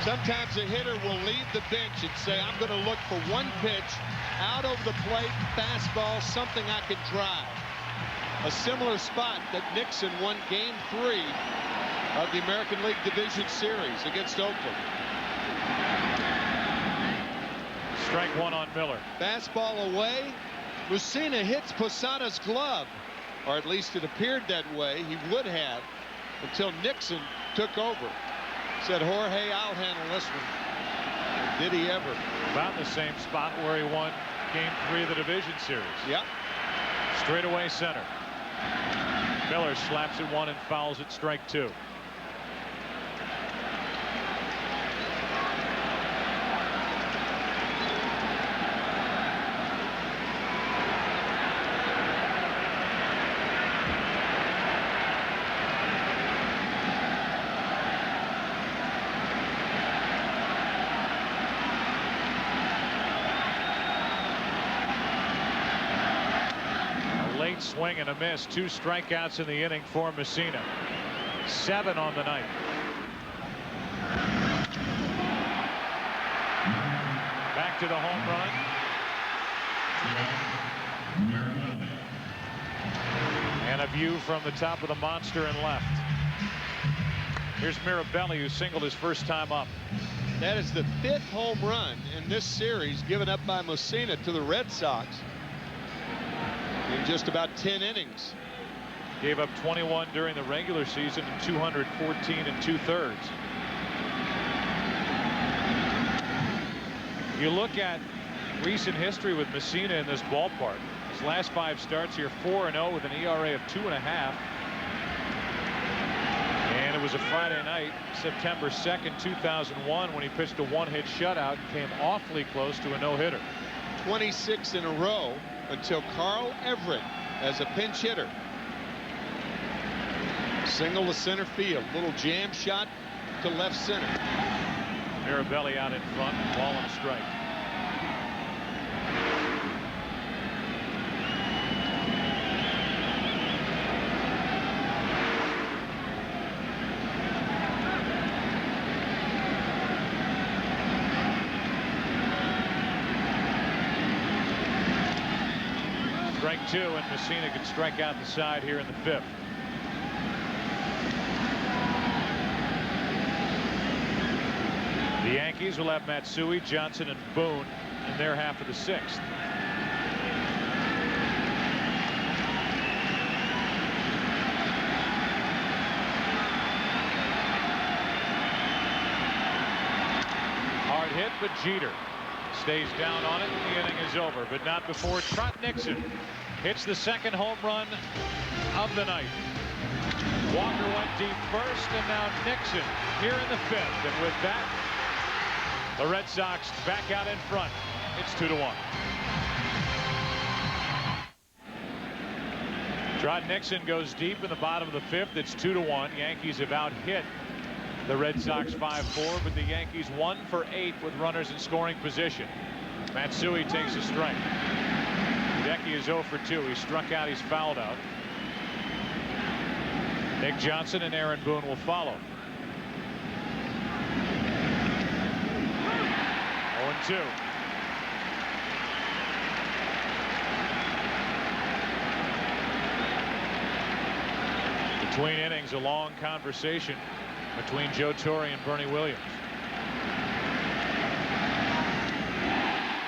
Sometimes a hitter will leave the bench and say, I'm going to look for one pitch out over the plate, fastball, something I can drive. A similar spot that Nixon won Game 3 of the American League Division Series against Oakland. Strike one on Miller. Fastball away. Mussina hits Posada's glove, or at least it appeared that way. He would have until Nixon took over. Said, Jorge, I'll handle this one. And did he ever? About the same spot where he won Game 3 of the division series. Yep. Straight away center. Miller slaps at one and fouls at strike 2. Swing and a miss. 2 strikeouts in the inning for Mussina. 7 on the night. Back to the home run. And a view from the top of the monster and left. Here's Mirabelli, who singled his first time up. That is the 5th home run in this series given up by Mussina to the Red Sox in just about 10 innings. Gave up 21 during the regular season and 214 2/3. You look at recent history with Mussina in this ballpark. His last 5 starts here, 4-0 with an ERA of 2.5. And it was a Friday night, September 2nd, 2001, when he pitched a 1-hit shutout and came awfully close to a no-hitter. 26 in a row until Carl Everett as a pinch hitter. Single to center field. Little jam shot to left center. Mirabelli out in front, ball and a strike. Strike 2, and Mussina can strike out the side here in the 5th. The Yankees will have Matsui, Johnson, and Boone in their half of the 6th. Hard hit, but Jeter stays down on it, and the inning is over, but not before Trot Nixon hits the 2nd home run of the night. Walker went deep first, and now Nixon here in the 5th. And with that, the Red Sox back out in front. It's 2-1. Trot Nixon goes deep in the bottom of the 5th. It's 2-1. Yankees have out hit the Red Sox 5-4, but the Yankees 1 for 8 with runners in scoring position. Matsui takes a strike. Hideki is 0 for 2. He struck out. He's fouled out. Nick Johnson and Aaron Boone will follow. 0-2. Between innings, a long conversation between Joe Torre and Bernie Williams.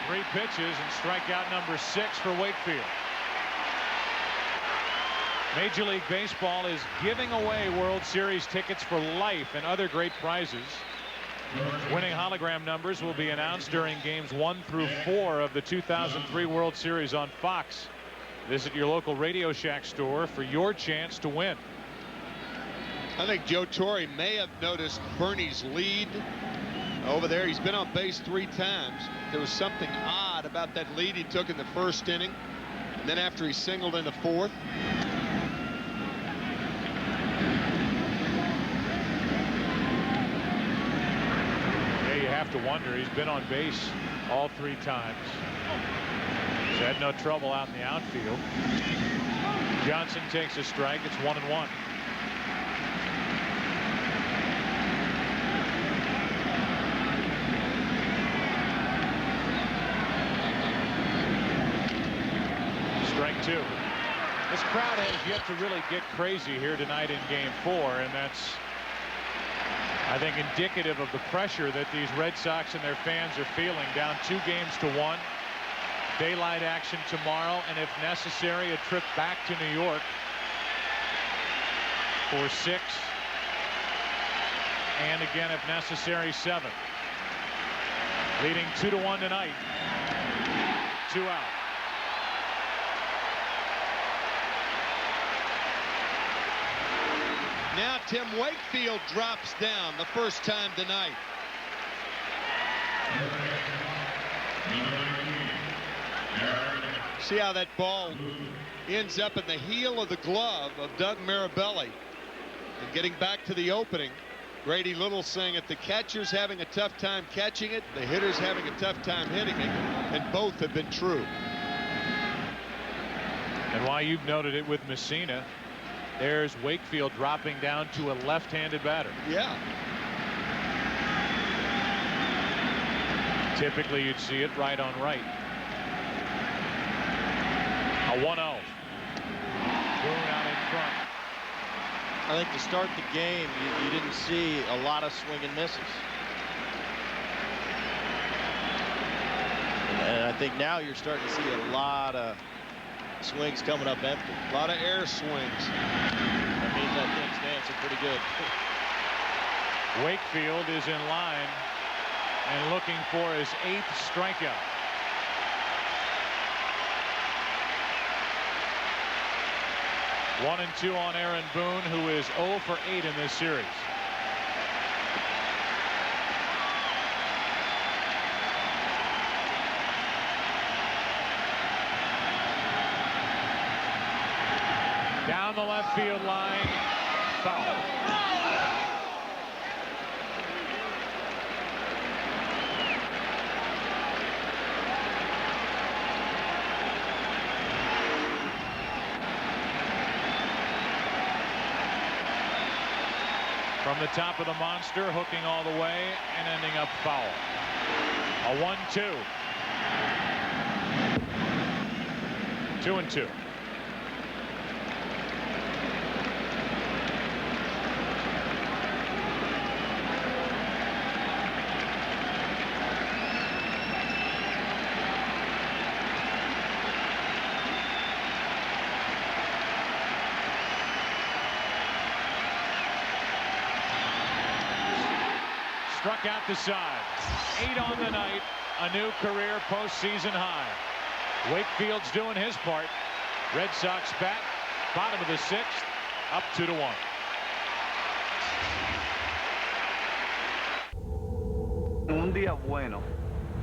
3 pitches and strikeout number 6 for Wakefield. Major League Baseball is giving away World Series tickets for life and other great prizes. Winning hologram numbers will be announced during games 1 through 4 of the 2003 World Series on Fox. Visit your local Radio Shack store for your chance to win. I think Joe Torre may have noticed Bernie's lead over there. He's been on base 3 times. There was something odd about that lead he took in the 1st inning. And then after he singled in the 4th. Yeah, you have to wonder. He's been on base all 3 times. He's had no trouble out in the outfield. Johnson takes a strike. It's 1-1. Strike 2. This crowd has yet to really get crazy here tonight in game 4, and that's, I think, indicative of the pressure that these Red Sox and their fans are feeling. Down 2 games to 1. Daylight action tomorrow, and if necessary, a trip back to New York for 6, and again, if necessary, 7. Leading 2-1 tonight. 2 out. Now Tim Wakefield drops down the first time tonight. See how that ball ends up in the heel of the glove of Doug Mirabelli. And getting back to the opening, Grady Little saying that the catcher's having a tough time catching it, the hitter's having a tough time hitting it, and both have been true. And why you've noted it with Mussina, there's Wakefield dropping down to a left-handed batter. Yeah. Typically, you'd see it right on right. A 1-0. Boone out in front. I think to start the game, you didn't see a lot of swing and misses. And I think now you're starting to see a lot of swings coming up empty. A lot of air swings. That means that thing's dancing pretty good. Wakefield is in line and looking for his 8th strikeout. One and 2 on Aaron Boone, who is 0 for 8 in this series. Down the left field line, foul. From the top of the monster, hooking all the way and ending up foul. A 1-2. 2-2. Struck out the side. 8 on the night. A new career postseason high. Wakefield's doing his part. Red Sox back. Bottom of the 6th. up 2-1. En un día bueno,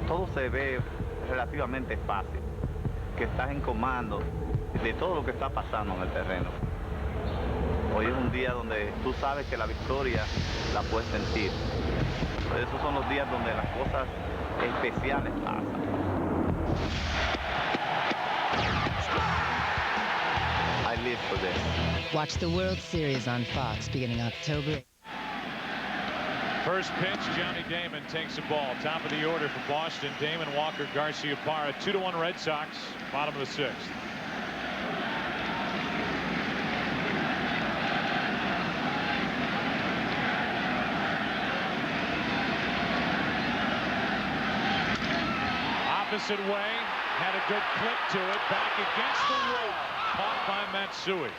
todo se ve relativamente fácil, que estás en comando de todo lo que está pasando en el terreno. Hoy es un día donde tú sabes que la victoria la puedes sentir. Esos son los días donde las cosas especiales pasan. I live for this. Watch the World Series on Fox beginning October. First pitch, Johnny Damon takes the ball. Top of the order for Boston. Damon, Walker, Garcia, Parra. 2-1 Red Sox. Bottom of the sixth. Opposite way. Had a good clip to it. Back against the wall. Caught by Matsui.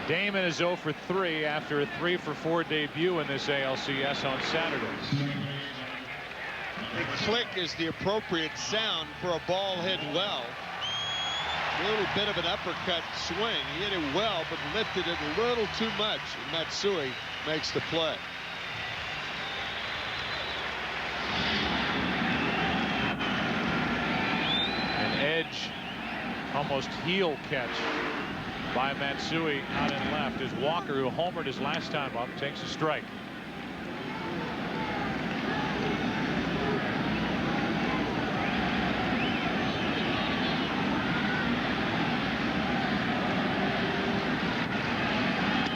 Damon is 0 for 3 after a 3 for 4 debut in this ALCS on Saturday. The click is the appropriate sound for a ball hit well. A little bit of an uppercut swing. He hit it well, but lifted it a little too much. And Matsui makes the play. An edge, almost heel catch by Matsui out in left as Walker, who homered his last time up, takes a strike.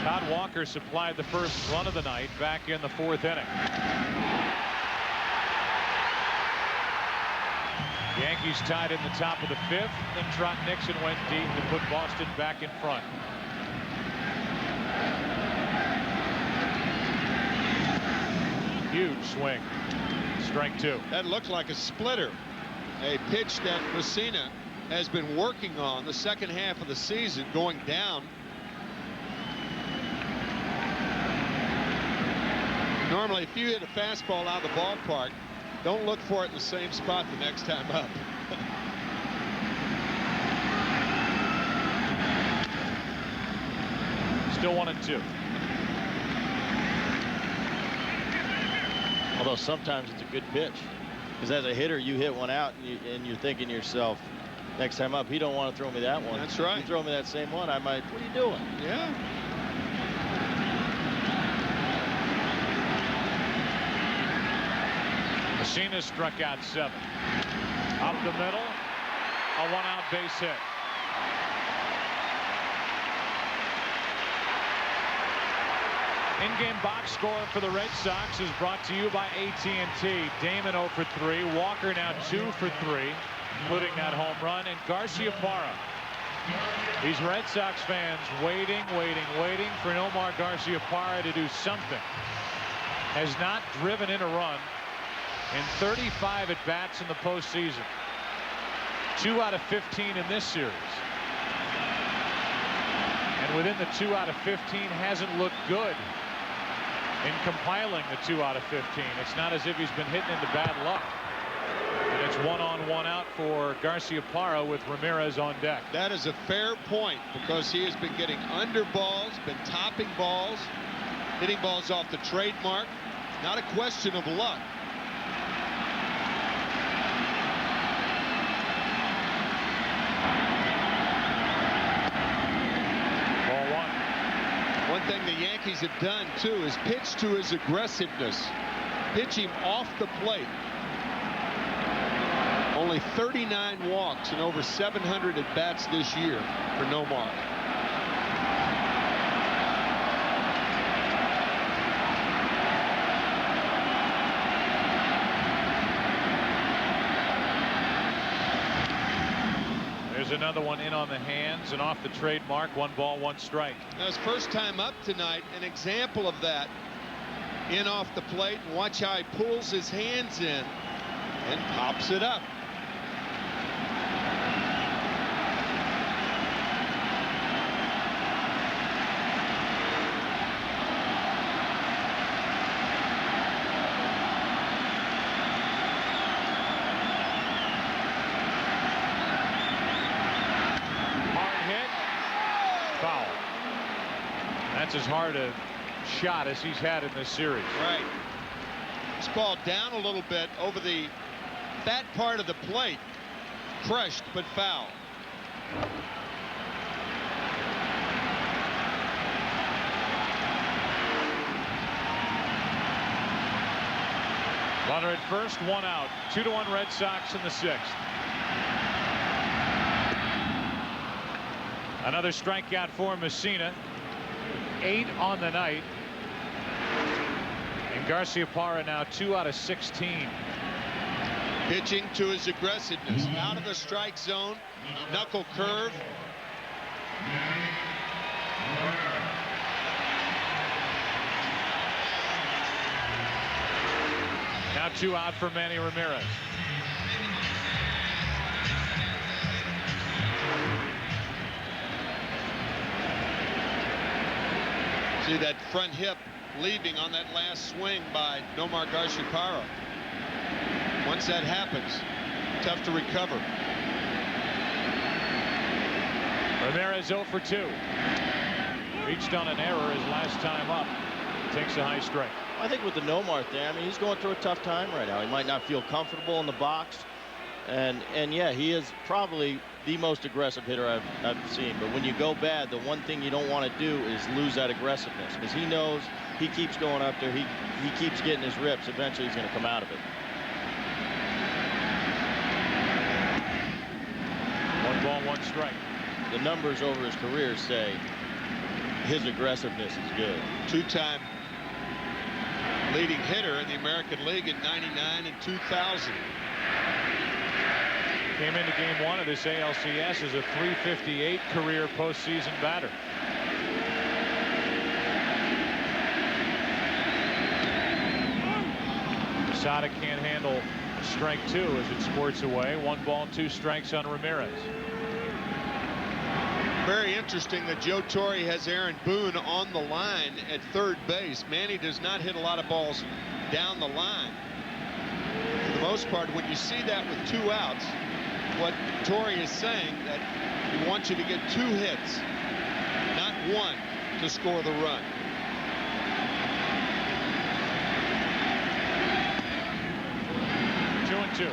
Todd Walker supplied the first run of the night back in the 4th inning. Yankees tied in the top of the 5th. Then Trot Nixon went deep to put Boston back in front. Huge swing. Strike 2. That looked like a splitter. A pitch that Mussina has been working on the second half of the season, going down. Normally, if you hit a fastball out of the ballpark, don't look for it in the same spot the next time up. Still 1-2. Although sometimes it's a good pitch, because as a hitter you hit one out and you're thinking to yourself, next time up he don't want to throw me that one. That's right. You throw me that same one, I might. What are you doing? Yeah. Mussina struck out 7. Up the middle, a 1-out base hit. In-game box score for the Red Sox is brought to you by AT&T. Damon 0 for 3. Walker now 2 for 3, including that home run. And Garcia Parra. These Red Sox fans waiting for Nomar Garcia Parra to do something. Has not driven in a run in 35 at-bats in the postseason. 2 out of 15 in this series. And within the 2 out of 15 hasn't looked good in compiling the 2 out of 15. It's not as if he's been hitting into bad luck. And it's 1-on, 1-out for Garcia Parra with Ramirez on deck. That is a fair point, because he has been getting under balls, been topping balls, hitting balls off the trademark. Not a question of luck. One thing the Yankees have done, too, is pitch to his aggressiveness. Pitch him off the plate. Only 39 walks and over 700 at-bats this year for Nomar. There's another one in on the hands and off the trademark. 1 ball, 1 strike. Now, his first time up tonight, an example of that. In off the plate, and watch how he pulls his hands in and pops it up. That's as hard a shot as he's had in this series. Right. This ball down a little bit over the fat part of the plate. Crushed, but foul. Runner at first, 1 out. 2-1 Red Sox in the 6th. Another strikeout for Mussina. 8 on the night. And Garciaparra now 2 out of 16. Pitching to his aggressiveness. Out of the strike zone. Knuckle curve. Now 2 out for Manny Ramirez. See that front hip leaving on that last swing by Nomar Garciaparra. Once that happens, tough to recover. Ramirez 0 for 2. Reached on an error his last time up. Takes a high strike. I think with the Nomar thing, I mean, he's going through a tough time right now. He might not feel comfortable in the box. And yeah, he is probably the most aggressive hitter I've seen. But when you go bad, the one thing you don't want to do is lose that aggressiveness, because he knows he keeps going up there. He keeps getting his rips. Eventually, he's going to come out of it. 1 ball, 1 strike. The numbers over his career say his aggressiveness is good. 2-time leading hitter in the American League in '99 and 2000. Came into game 1 of this ALCS as a .358 career postseason batter. Posada can't handle strike 2 as it squirts away. 1 ball, 2 strikes on Ramirez. Very interesting that Joe Torre has Aaron Boone on the line at third base. Manny does not hit a lot of balls down the line. For the most part, when you see that with 2 outs, what Torre is saying, that he wants you to get 2 hits, not 1, to score the run. Two and 2.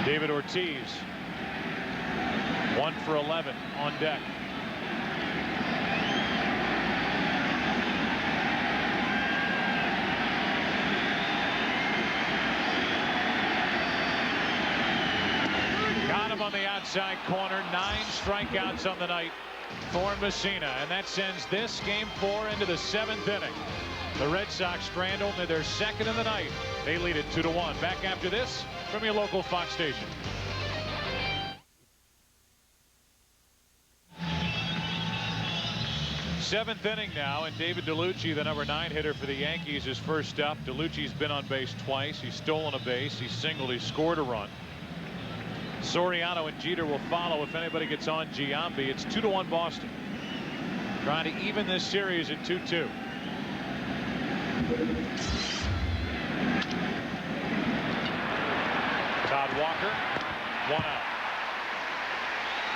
David Ortiz 1 for 11 on deck. Got him on the outside corner. 9 strikeouts on the night for Mussina, and that sends this game 4 into the 7th inning. The Red Sox strand only their 2nd of the night. They lead it 2-1. Back after this from your local Fox station. Seventh inning now, and David DeLucci, the number 9 hitter for the Yankees, is first up. DeLucci's been on base twice. He's stolen a base. He's singled. He's scored a run. Soriano and Jeter will follow if anybody gets on Giambi. It's 2-1 Boston. Trying to even this series at 2-2. Todd Walker, 1 out.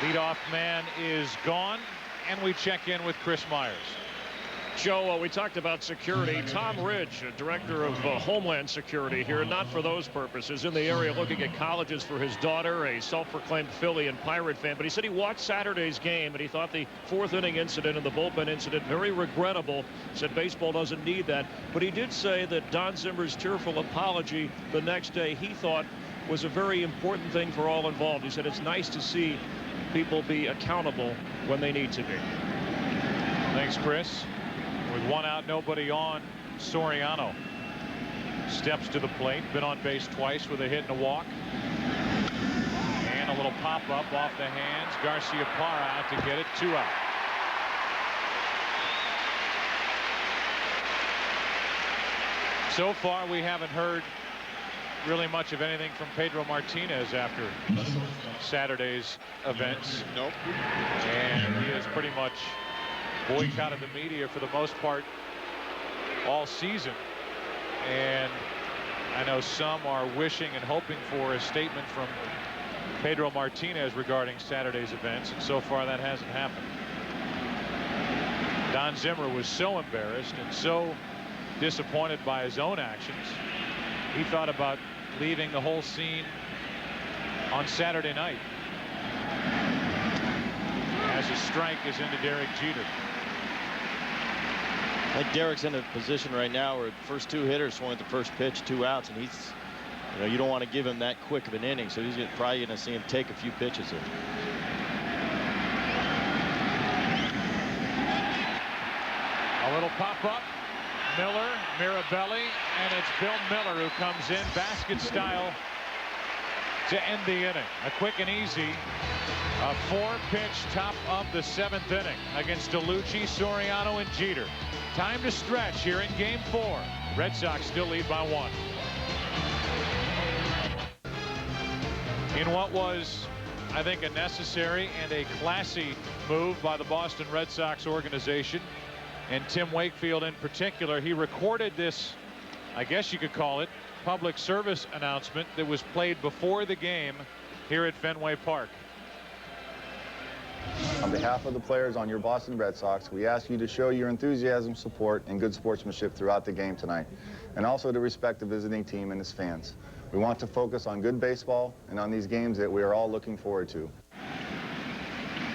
Leadoff man is gone, and we check in with Chris Myers. Joe, we talked about security. Tom Ridge, director of Homeland Security here, not for those purposes, in the area looking at colleges for his daughter, a self-proclaimed Philly and Pirate fan. But he said he watched Saturday's game, and he thought the 4th inning incident and the bullpen incident very regrettable. Said baseball doesn't need that. But he did say that Don Zimmer's tearful apology the next day he thought was a very important thing for all involved. He said it's nice to see people be accountable when they need to be. Thanks, Chris. With 1 out, nobody on, Soriano steps to the plate. Been on base twice with a hit and a walk. And a little pop-up off the hands. Garciaparra out to get it. 2 out. So far, we haven't heard really much of anything from Pedro Martinez after Saturday's events. Nope. And he has pretty much boycotted the media for the most part all season. And I know some are wishing and hoping for a statement from Pedro Martinez regarding Saturday's events, and so far that hasn't happened. Don Zimmer was so embarrassed and so disappointed by his own actions, he thought about leaving the whole scene on Saturday night. As a strike is into Derek Jeter. I think Derek's in a position right now where the first two hitters swung at the first pitch, 2 outs, and he's, you know, you don't want to give him that quick of an inning, so he's probably going to see him take a few pitches here. A little pop-up. Miller, Mirabelli, and it's Bill Miller who comes in basket style to end the inning. A quick and easy 4-pitch top of the 7th inning against DeLucci, Soriano, and Jeter. Time to stretch here in Game 4. Red Sox still lead by 1. In what was, I think, a necessary and a classy move by the Boston Red Sox organization, and Tim Wakefield in particular, he recorded this, I guess you could call it, public service announcement that was played before the game here at Fenway Park. On behalf of the players on your Boston Red Sox, we ask you to show your enthusiasm, support, and good sportsmanship throughout the game tonight, and also to respect the visiting team and its fans. We want to focus on good baseball and on these games that we are all looking forward to.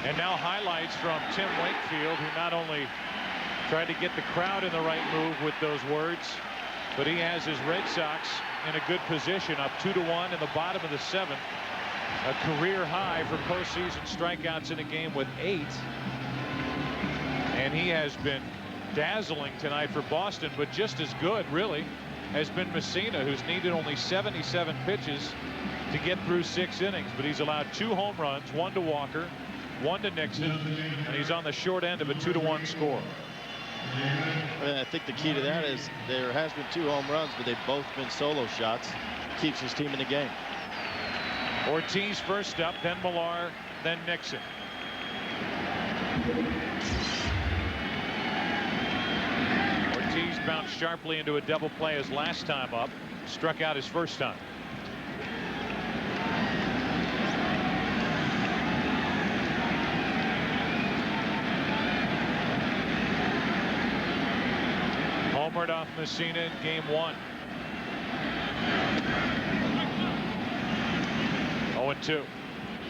And now highlights from Tim Wakefield, who not only tried to get the crowd in the right move with those words, but he has his Red Sox in a good position, up 2-1 in the bottom of the 7th. A career high for postseason strikeouts in a game with 8. And he has been dazzling tonight for Boston, but just as good, really, has been Mussina, who's needed only 77 pitches to get through 6 innings. But he's allowed 2 home runs, 1 to Walker, 1 to Nixon, and he's on the short end of a 2-1 score. And I think the key to that is there has been 2 home runs, but they've both been solo shots. Keeps his team in the game. Ortiz first up, then Millar, then Nixon. Ortiz bounced sharply into a double play his last time up, struck out his first time. Homered off Mussina in Game 1. 0-2.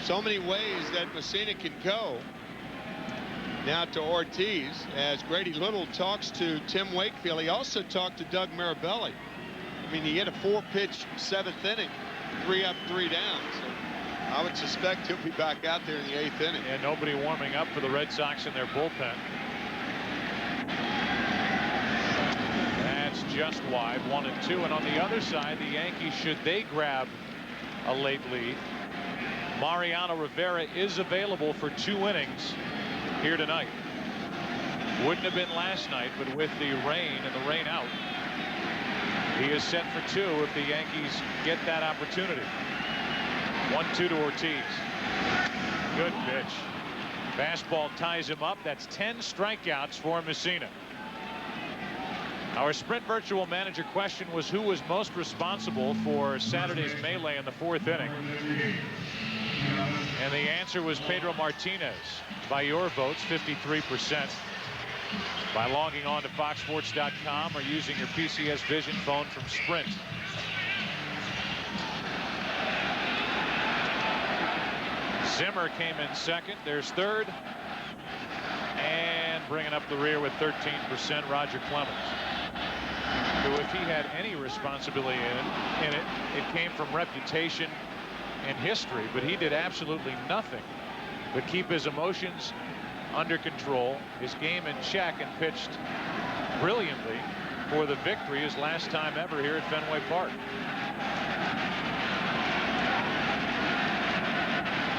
So many ways that Mussina can go. Now to Ortiz, as Grady Little talks to Tim Wakefield. He also talked to Doug Mirabelli. I mean, he had a 4-pitch 7th inning, 3 up, 3 down. So I would suspect he'll be back out there in the 8th inning. And nobody warming up for the Red Sox in their bullpen. That's just wide, 1-2. And on the other side, the Yankees, should they grab a late lead, Mariano Rivera is available for 2 innings here tonight. Wouldn't have been last night, but with the rain and the rain out, he is set for 2 if the Yankees get that opportunity. 1-2 to Ortiz. Good pitch. Fastball ties him up. That's 10 strikeouts for Mussina. Our Sprint Virtual Manager question was, who was most responsible for Saturday's melee in the 4th inning? And the answer was Pedro Martinez. By your votes, 53%. By logging on to foxsports.com or using your PCS Vision phone from Sprint. Zimmer came in second. There's third. And bringing up the rear with 13%, Roger Clemens, who, if he had any responsibility in it, it came from reputation and history, but he did absolutely nothing but keep his emotions under control, his game in check, and pitched brilliantly for the victory, his last time ever here at Fenway Park.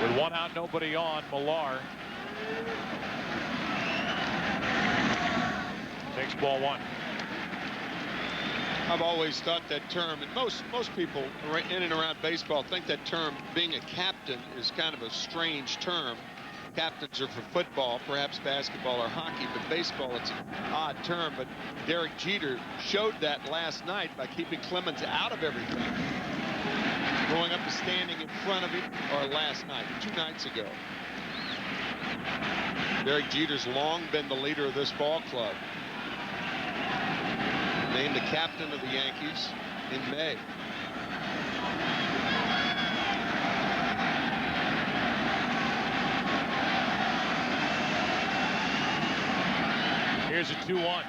With 1 out, nobody on, Millar takes ball 1. I've always thought that term, and most people in and around baseball think that term, being a captain, is kind of a strange term. Captains are for football, perhaps basketball or hockey, but baseball, it's an odd term. But Derek Jeter showed that last night by keeping Clemens out of everything. going up the standing in front of him, or last night, 2 nights ago. Derek Jeter's long been the leader of this ball club. Named the captain of the Yankees in May. Here's a 2-1.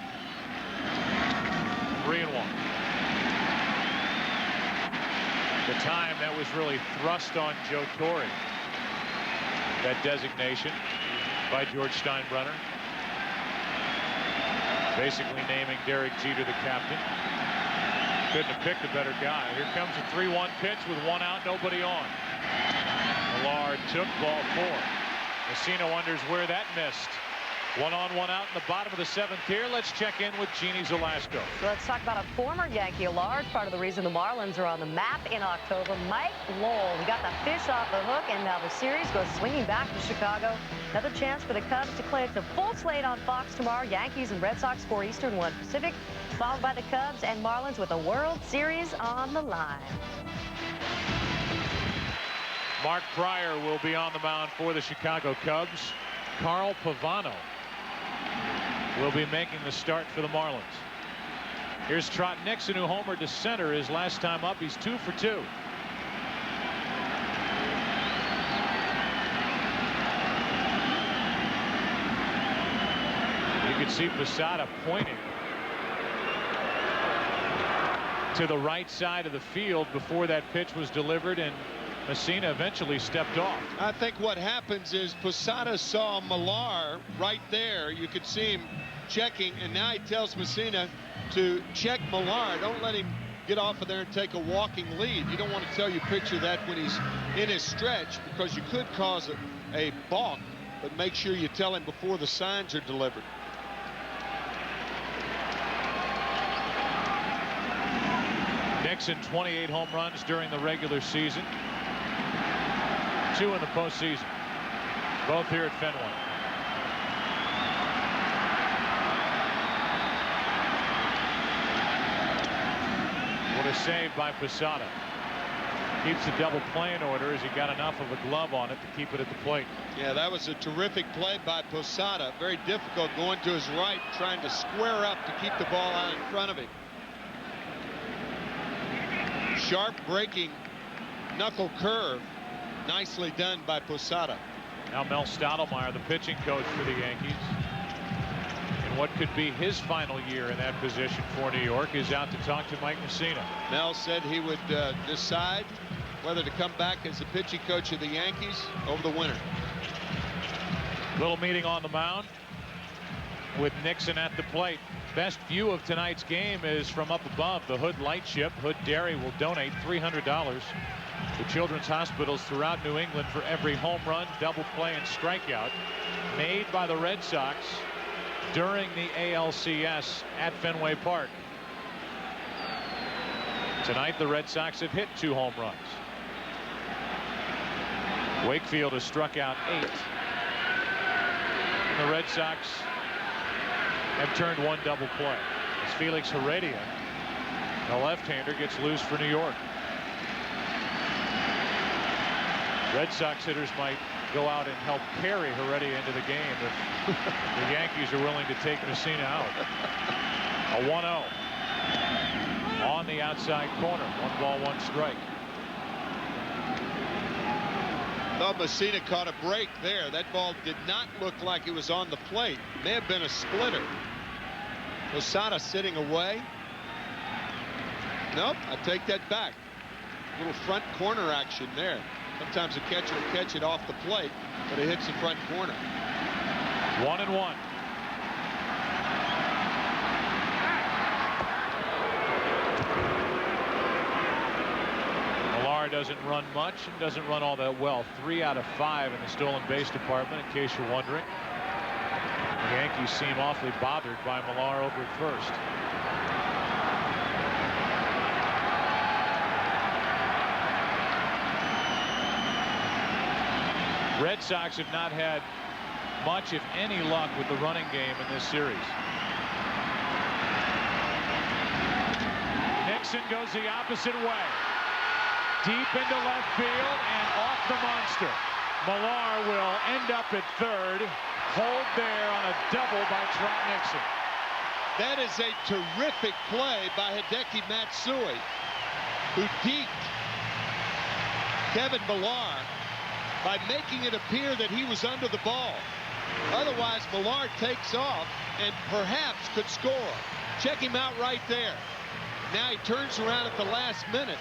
3-1. The time that was really thrust on Joe Torre. That designation by George Steinbrenner. Basically naming Derek Jeter the captain. Couldn't have picked a better guy. Here comes a 3-1 pitch with 1 out, nobody on. Millard took ball 4. Mussina wonders where that missed. 1 on, 1 out in the bottom of the 7th here. Let's check in with Jeannie Zelasco. So let's talk about a former Yankee, a large part of the reason the Marlins are on the map in October. Mike Lowell, he got the fish off the hook, and now the series goes swinging back to Chicago. Another chance for the Cubs to clinch a full slate on Fox tomorrow. Yankees and Red Sox 4 Eastern, 1 Pacific, followed by the Cubs and Marlins with a World Series on the line. Mark Pryor will be on the mound for the Chicago Cubs. Carl Pavano will be making the start for the Marlins. Here's Trot Nixon, who homered to center his last time up. He's 2 for 2. You can see Posada pointing to the right side of the field before that pitch was delivered, and Mussina eventually stepped off. I think what happens is Posada saw Millar right there. You could see him checking, and now he tells Mussina to check Millar. Don't let him get off of there and take a walking lead. You don't want to tell your pitcher that when he's in his stretch, because you could cause a balk, but make sure you tell him before the signs are delivered. Nixon 28 home runs during the regular season, 2 in the postseason, both here at Fenway. What a save by Posada. Keeps the double play in order as he got enough of a glove on it to keep it at the plate. Yeah, that was a terrific play by Posada. Very difficult going to his right, trying to square up to keep the ball out in front of him. Sharp breaking knuckle curve. Nicely done by Posada. Now Mel Stottlemyre, the pitching coach for the Yankees, in what could be his final year in that position for New York, is out to talk to Mike Mussina. Mel said he would decide whether to come back as the pitching coach of the Yankees over the winter. Little meeting on the mound with Nixon at the plate. Best view of tonight's game is from up above the Hood Lightship. Hood Dairy will donate $300 to children's hospitals throughout New England for every home run, double play, and strikeout made by the Red Sox during the ALCS at Fenway Park. Tonight the Red Sox have hit 2 home runs. Wakefield has struck out 8. And the Red Sox have turned 1 double play as Felix Heredia, the left-hander, gets loose for New York. Red Sox hitters might go out and help carry Heredia into the game if the Yankees are willing to take Mussina out. A 1-0 on the outside corner. 1 ball, 1 strike. Thought Mussina caught a break there. That ball did not look like it was on the plate. May have been a splitter. Posada sitting away. Nope, I take that back. Little front corner action there. Sometimes a catcher will catch it off the plate, but it hits the front corner. 1-1. Millar doesn't run much and doesn't run all that well. 3 out of 5 in the stolen base department, in case you're wondering. The Yankees seem awfully bothered by Millar over at first. Red Sox have not had much, if any, luck with the running game in this series. Nixon goes the opposite way. deep into left field and off the monster. Millar will end up at third. Hold there on a double by Trot Nixon. That is a terrific play by Hideki Matsui, who deked Kevin Millar by making it appear that he was under the ball. Otherwise, Millar takes off and perhaps could score. Check him out right there. Now he turns around at the last minute,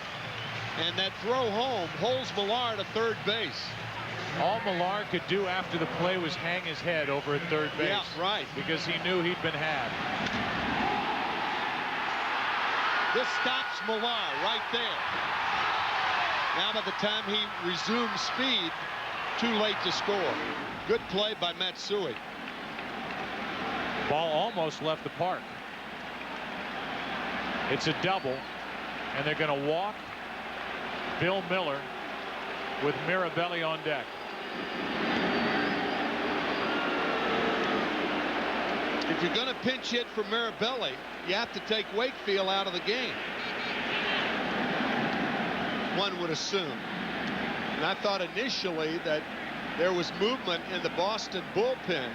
and that throw home holds Millar to third base. All Millar could do after the play was hang his head over at third base. Yeah, right. Because he knew he'd been had. This stops Millar right there. Now by the time he resumes speed, too late to score. Good play by Matsui. Ball almost left the park. It's a double, and they're going to walk Bill Miller with Mirabelli on deck. If you're going to pinch hit for Mirabelli, you have to take Wakefield out of the game, one would assume. And I thought initially that there was movement in the Boston bullpen.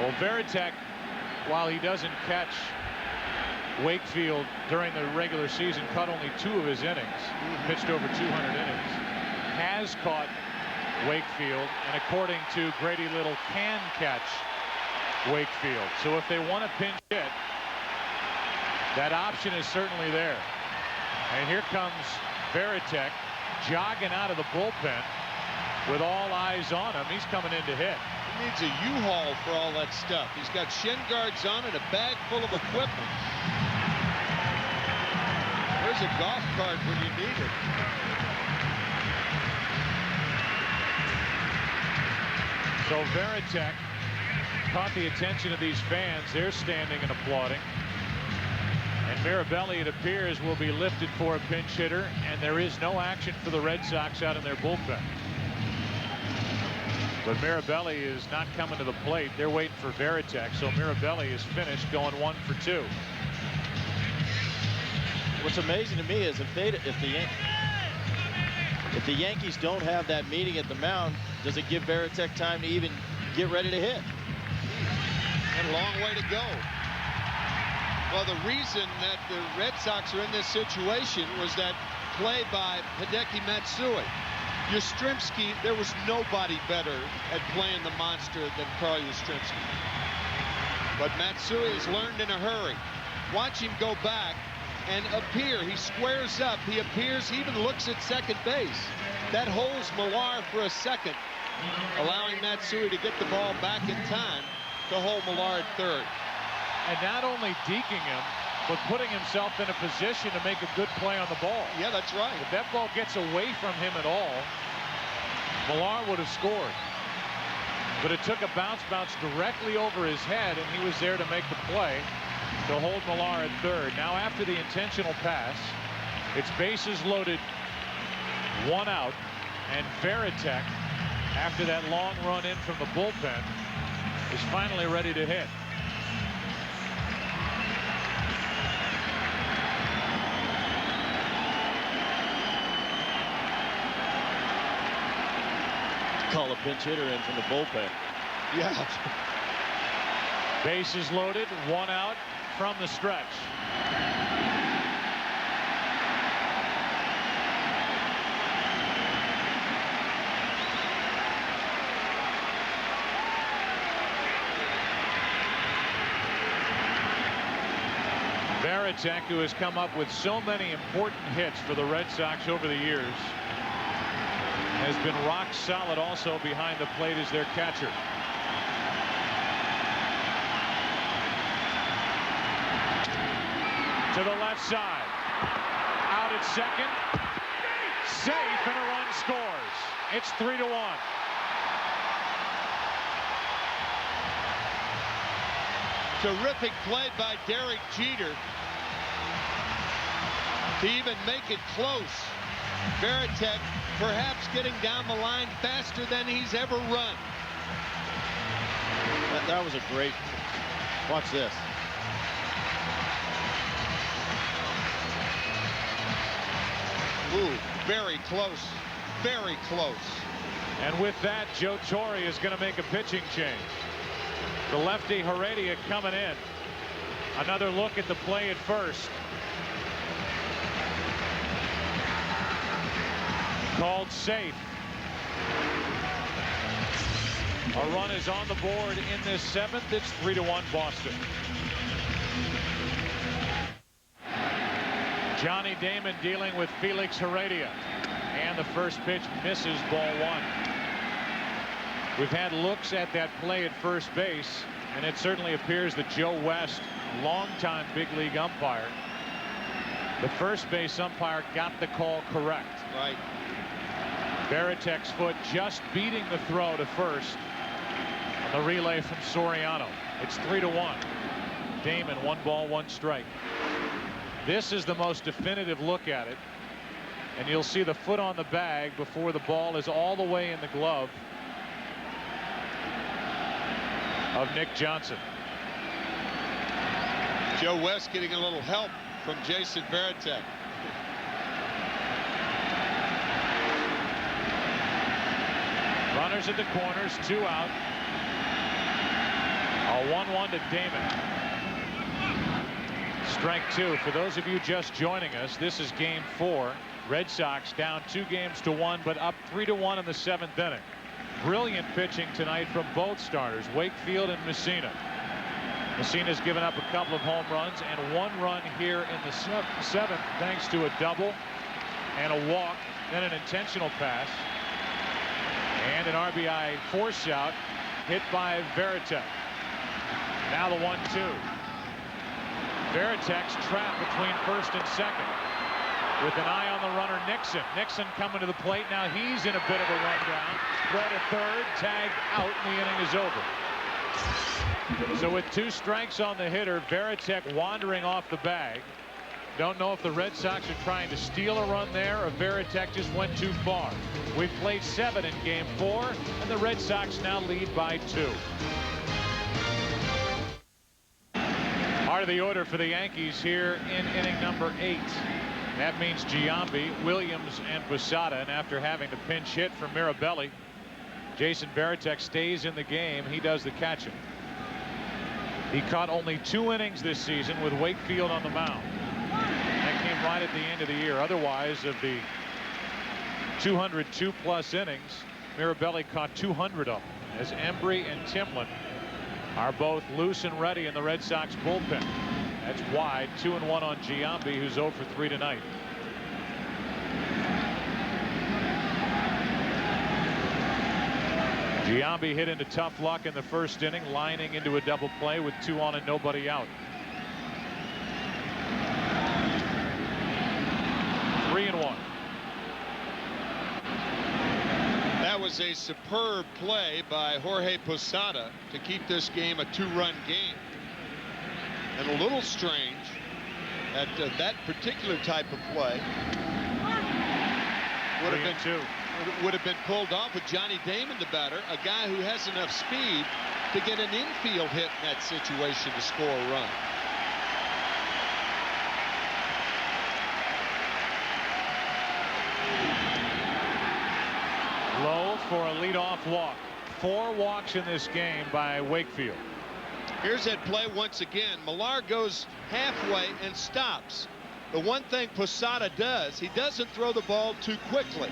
Well, Veritek, while he doesn't catch Wakefield during the regular season, caught only 2 of his innings, pitched over 200 innings, has caught Wakefield, and according to Grady Little, can catch Wakefield. So if they want to pinch hit, that option is certainly there. And here comes Veritek jogging out of the bullpen with all eyes on him. He's coming in to hit. He needs a U-Haul for all that stuff. He's got shin guards on and a bag full of equipment. There's a golf cart when you need it. So Veritek caught the attention of these fans. They're standing and applauding. And Mirabelli, it appears, will be lifted for a pinch hitter, and there is no action for the Red Sox out in their bullpen. But Mirabelli is not coming to the plate. They're waiting for Veritek, so Mirabelli is finished, going 1 for 2. What's amazing to me is if the Yankees don't have that meeting at the mound, does it give Veritek time to even get ready to hit? And a long way to go. Well, the reason that the Red Sox are in this situation was that play by Hideki Matsui. Yastrzemski, there was nobody better at playing the monster than Carl Yastrzemski. But Matsui has learned in a hurry. Watch him go back and appear. He squares up. He appears. He even looks at second base. That holds Millar for a second, allowing Matsui to get the ball back in time to hold Millar at third. And not only deking him, but putting himself in a position to make a good play on the ball. Yeah, that's right. If that ball gets away from him at all, Millar would have scored. But it took a bounce directly over his head, and he was there to make the play to hold Millar at third. Now after the intentional pass, it's bases loaded, 1 out, and Veritek, after that long run in from the bullpen, is finally ready to hit. Call a pinch hitter in from the bullpen. Yeah. Bases loaded, 1 out from the stretch. Veritek, who has come up with so many important hits for the Red Sox over the years, has been rock solid also behind the plate as their catcher. To the left side. Out at second. Safe, and a run scores. It's 3-1. Terrific play by Derek Jeter to even make it close. Veritek perhaps getting down the line faster than he's ever run. That was a great. Watch this. Ooh, very close. Very close. And with that, Joe Torre is going to make a pitching change. The lefty Heredia coming in. Another look at the play at first. Called safe. A run is on the board in this seventh. It's 3-1 Boston. Johnny Damon dealing with Felix Heredia. And the first pitch misses, ball one. We've had looks at that play at first base, and it certainly appears that Joe West, longtime big league umpire, the first base umpire, got the call correct. Right. Veritek's foot just beating the throw to first on the relay from Soriano. It's 3-1. Damon, 1 ball, 1 strike. This is the most definitive look at it. And you'll see the foot on the bag before the ball is all the way in the glove of Nick Johnson. Joe West getting a little help from Jason Varitek. Runners at the corners, 2 out. A 1-1 to Damon. Strike 2. For those of you just joining us, this is game 4. Red Sox down 2-1, but up 3-1 in the 7th inning. Brilliant pitching tonight from both starters, Wakefield and Mussina. Mussina's given up a couple of home runs and 1 run here in the 7th, thanks to a double and a walk, then an intentional pass, and an RBI force out hit by Varitek. Now the 1-2. Veritek's trapped between first and second, with an eye on the runner Nixon. Nixon coming to the plate. Now he's in a bit of a rundown. Spread at third, tagged out, and the inning is over. So with 2 strikes on the hitter, Varitek wandering off the bag. Don't know if the Red Sox are trying to steal a run there or Varitek just went too far. We've played 7 in game 4, and the Red Sox now lead by 2. Part of the order for the Yankees here in inning number 8. That means Giambi, Williams, and Posada. And after having to pinch hit from Mirabelli, Jason Varitek stays in the game. He does the catching. He caught only 2 innings this season with Wakefield on the mound. That came right at the end of the year. Otherwise, of the 202+ innings, Mirabelli caught 200 of them, as Embry and Timlin are both loose and ready in the Red Sox bullpen. That's wide. 2-1 on Giambi, who's 0 for 3 tonight. Giambi hit into tough luck in the first inning, lining into a double play with 2 on and nobody out. 3-1. That was a superb play by Jorge Posada to keep this game a 2-run game. And a little strange that that particular type of play would have been pulled off with Johnny Damon, the batter, a guy who has enough speed to get an infield hit in that situation to score a run. Low for a leadoff walk. 4 walks in this game by Wakefield. Here's that play once again. Millar goes halfway and stops. The one thing Posada does, he doesn't throw the ball too quickly.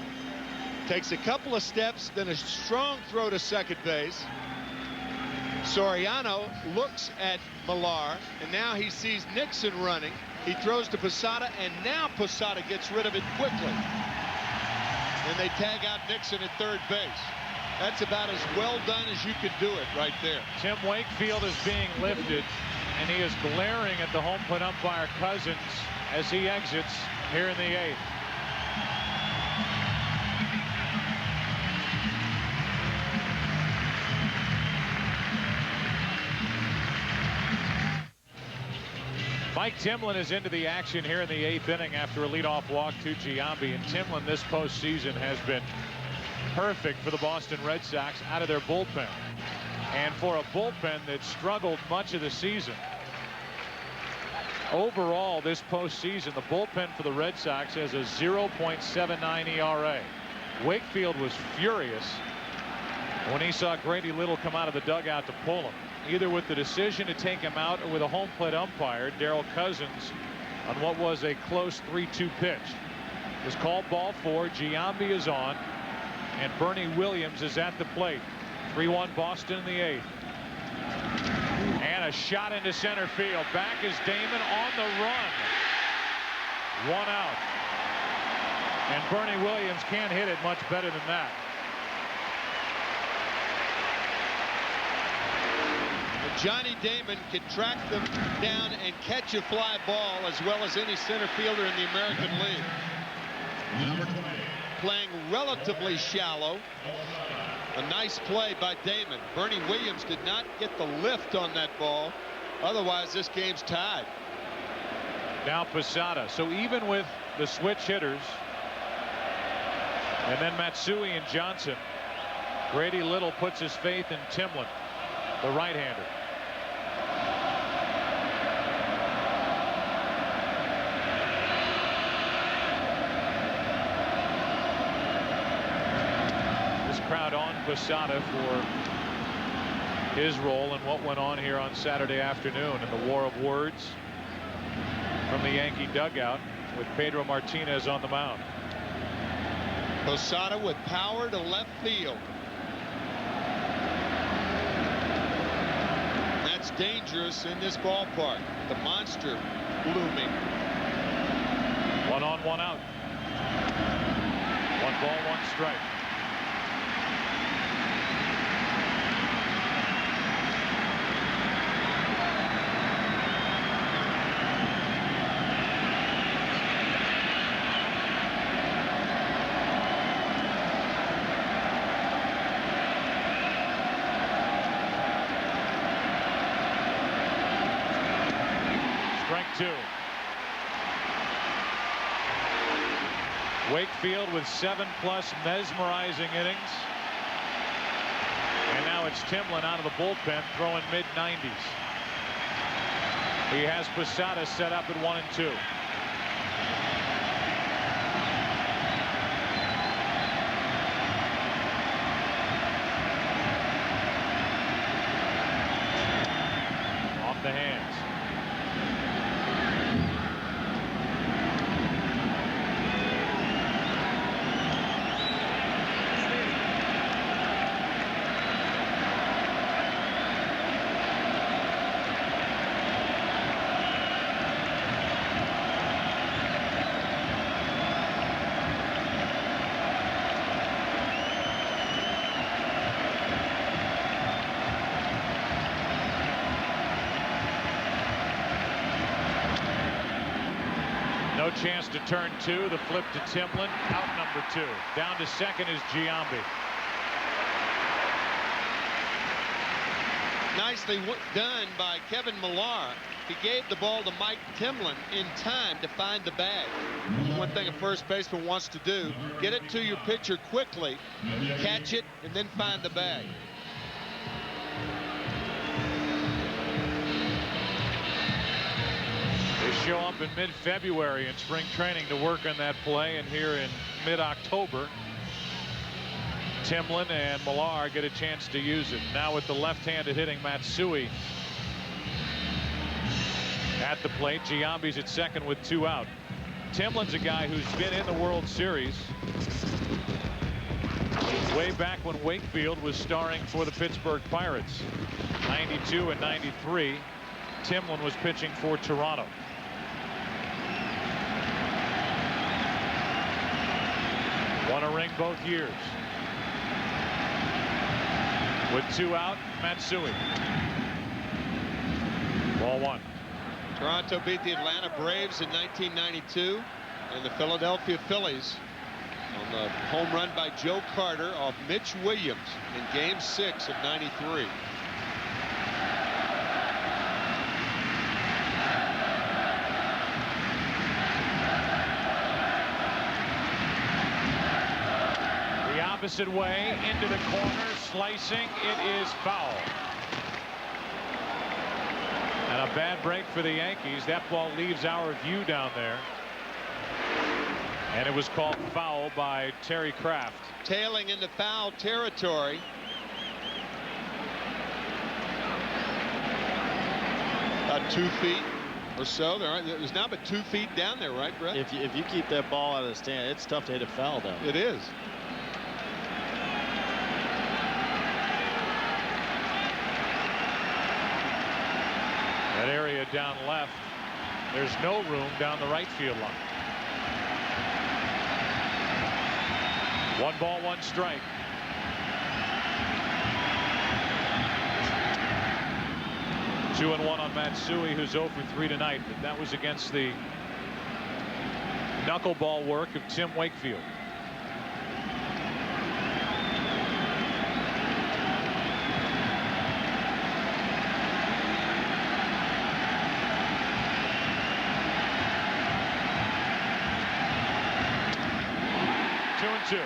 Takes a couple of steps, then a strong throw to second base. Soriano looks at Millar, and now he sees Nixon running. He throws to Posada, and now Posada gets rid of it quickly. And they tag out Nixon at third base. That's about as well done as you could do it right there. Tim Wakefield is being lifted, and he is glaring at the home plate umpire Cousins as he exits here in the 8th. Mike Timlin is into the action here in the 8th inning after a leadoff walk to Giambi. And Timlin this postseason has been perfect for the Boston Red Sox out of their bullpen. And for a bullpen that struggled much of the season, Overall, this postseason, the bullpen for the Red Sox has a 0.79 ERA. Wakefield was furious when he saw Grady Little come out of the dugout to pull him, either with the decision to take him out or with a home plate umpire, Darrell Cousins, on what was a close 3-2 pitch. It was called ball 4. Giambi is on, and Bernie Williams is at the plate. 3-1 Boston in the 8th. And a shot into center field. Back is Damon on the run. 1 out. And Bernie Williams can't hit it much better than that. Johnny Damon can track them down and catch a fly ball as well as any center fielder in the American League. Playing relatively shallow. A nice play by Damon. Bernie Williams did not get the lift on that ball. Otherwise, this game's tied. Now Posada. So even with the switch hitters, and then Matsui and Johnson, Grady Little puts his faith in Timlin, the right-hander. Crowd on Posada for his role in what went on here on Saturday afternoon in the war of words from the Yankee dugout with Pedro Martinez on the mound. Posada with power to left field. That's dangerous in this ballpark. The monster looming. 1 on, 1 out. 1 ball, 1 strike. Wakefield with 7+ mesmerizing innings. And now it's Timlin out of the bullpen throwing mid-90s. He has Posada set up at 1 and 2. Off the hands. No chance to turn 2. The flip to Timlin. Out number 2. Down to second is Giambi. Nicely done by Kevin Millar. He gave the ball to Mike Timlin in time to find the bag. One thing a first baseman wants to do, get it to your pitcher quickly, catch it, and then find the bag. They show up in mid-February in spring training to work on that play, and here in mid-October, Timlin and Millar get a chance to use it. Now with the left-handed hitting Matsui at the plate. Giambi's at second with 2 out. Timlin's a guy who's been in the World Series way back when Wakefield was starring for the Pittsburgh Pirates. 92 and 93. Timlin was pitching for Toronto. Won a ring both years. With 2 out, Matsui. Ball 1. Toronto beat the Atlanta Braves in 1992, and the Philadelphia Phillies on the home run by Joe Carter off Mitch Williams in Game 6 of '93. Opposite way into the corner, slicing. It is foul. And a bad break for the Yankees. That ball leaves our view down there. And it was called foul by Terry Kraft. Tailing into foul territory. About 2 feet or so. There's now but 2 feet down there, right, Brett? If you keep that ball out of the stand, it's tough to hit a foul down. It is. That area down left, there's no room down the right field line. 1 ball, 1 strike. Two and 1 on Matsui, who's 0 for 3 tonight. But that was against the knuckleball work of Tim Wakefield. Two.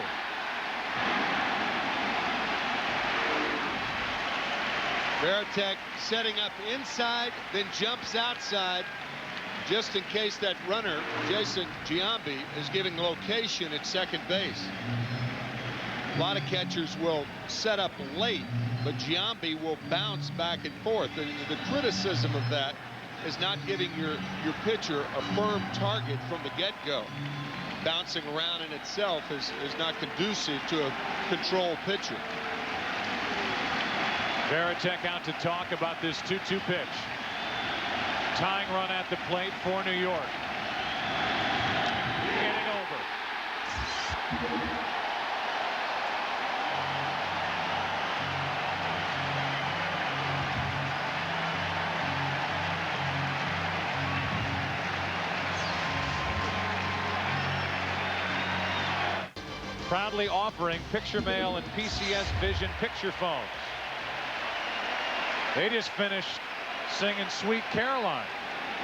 Veritek setting up inside, then jumps outside, just in case that runner, Jason Giambi, is giving location at second base. A lot of catchers will set up late, but Giambi will bounce back and forth. And the criticism of that is not giving your pitcher a firm target from the get-go. Bouncing around in itself is not conducive to a controlled pitcher. Veritek out to talk about this 2-2 pitch. Tying run at the plate for New York. Getting over. Proudly offering picture mail and PCS Vision picture phones. They just finished singing Sweet Caroline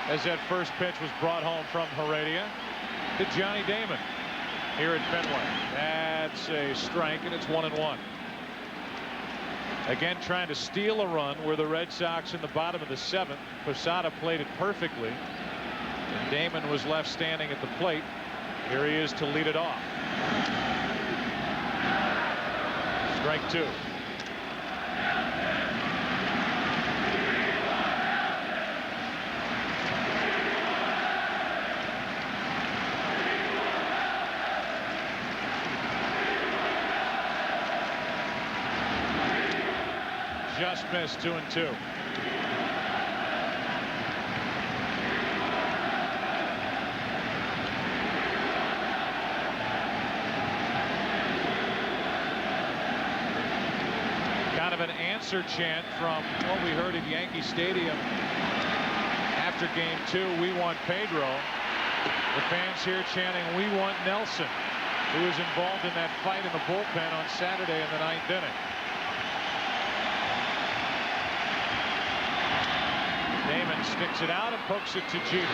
as that first pitch was brought home from Heredia to Johnny Damon here at Fenway. That's a strike, and it's 1-1. Again, trying to steal a run where the Red Sox in the bottom of the 7th. Posada played it perfectly, and Damon was left standing at the plate. Here he is to lead it off. Strike 2. Just missed. 2-2. Kind of an answer chant from what we heard at Yankee Stadium after game 2. We want Pedro. The fans here chanting, we want Nelson, who was involved in that fight in the bullpen on Saturday in the 9th inning. Damon sticks it out and pokes it to Jeter.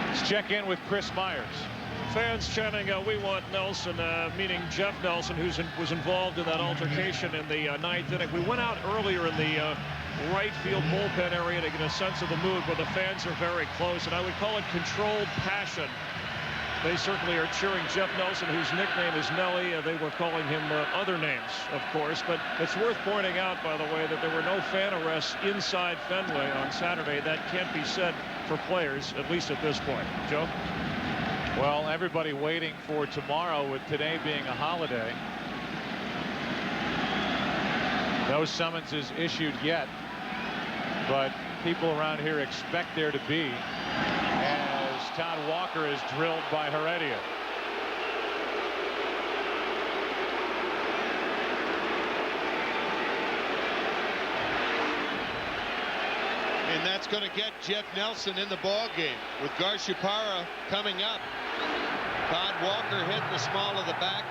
Let's check in with Chris Myers. Fans chanting, we want Nelson, meaning Jeff Nelson, who was involved in that altercation in the 9th inning. We went out earlier in the right field bullpen area to get a sense of the mood where the fans are very close, and I would call it controlled passion. They certainly are cheering Jeff Nelson, whose nickname is Nelly. They were calling him other names, of course. But it's worth pointing out, by the way, that there were no fan arrests inside Fenway on Saturday. That can't be said for players, at least at this point. Joe? Well, everybody waiting for tomorrow, with today being a holiday. No summonses issued yet, but people around here expect there to be, as Todd Walker is drilled by Heredia. And that's going to get Jeff Nelson in the ball game with Garciaparra coming up. Todd Walker hitting the small of the back.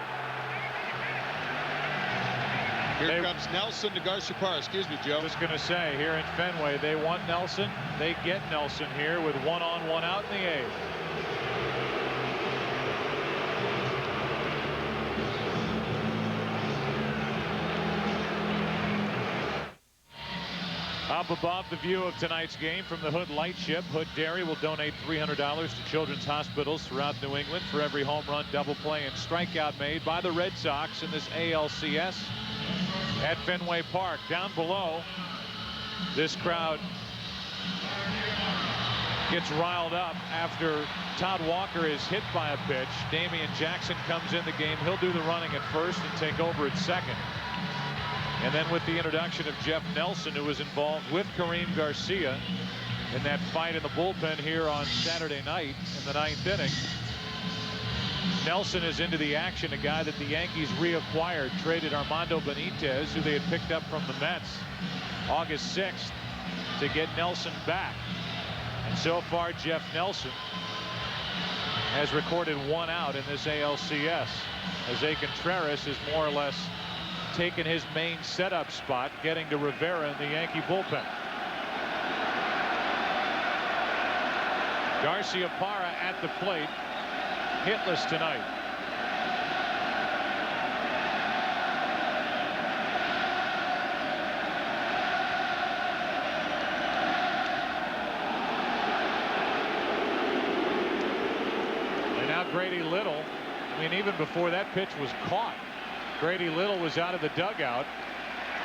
Here comes Nelson to Garciaparra. Excuse me, Joe. I was going to say, here in Fenway, they want Nelson. They get Nelson here with 1 on, 1 out in the 8th. Up above the view of tonight's game from the Hood Lightship, Hood Dairy will donate $300 to children's hospitals throughout New England for every home run, double play, and strikeout made by the Red Sox in this ALCS at Fenway Park. Down below, this crowd gets riled up after Todd Walker is hit by a pitch. Damian Jackson comes in the game. He'll do the running at first and take over at second. And then with the introduction of Jeff Nelson, who was involved with Kareem Garcia in that fight in the bullpen here on Saturday night in the 9th inning. Nelson is into the action, a guy that the Yankees reacquired, traded Armando Benitez, who they had picked up from the Mets August 6th, to get Nelson back. And so far, Jeff Nelson has recorded 1 out in this ALCS. Jose Contreras is more or less taken his main setup spot, getting to Rivera in the Yankee bullpen. Garciaparra at the plate, hitless tonight. And now Grady Little, I mean, even before that pitch was caught, Grady Little was out of the dugout.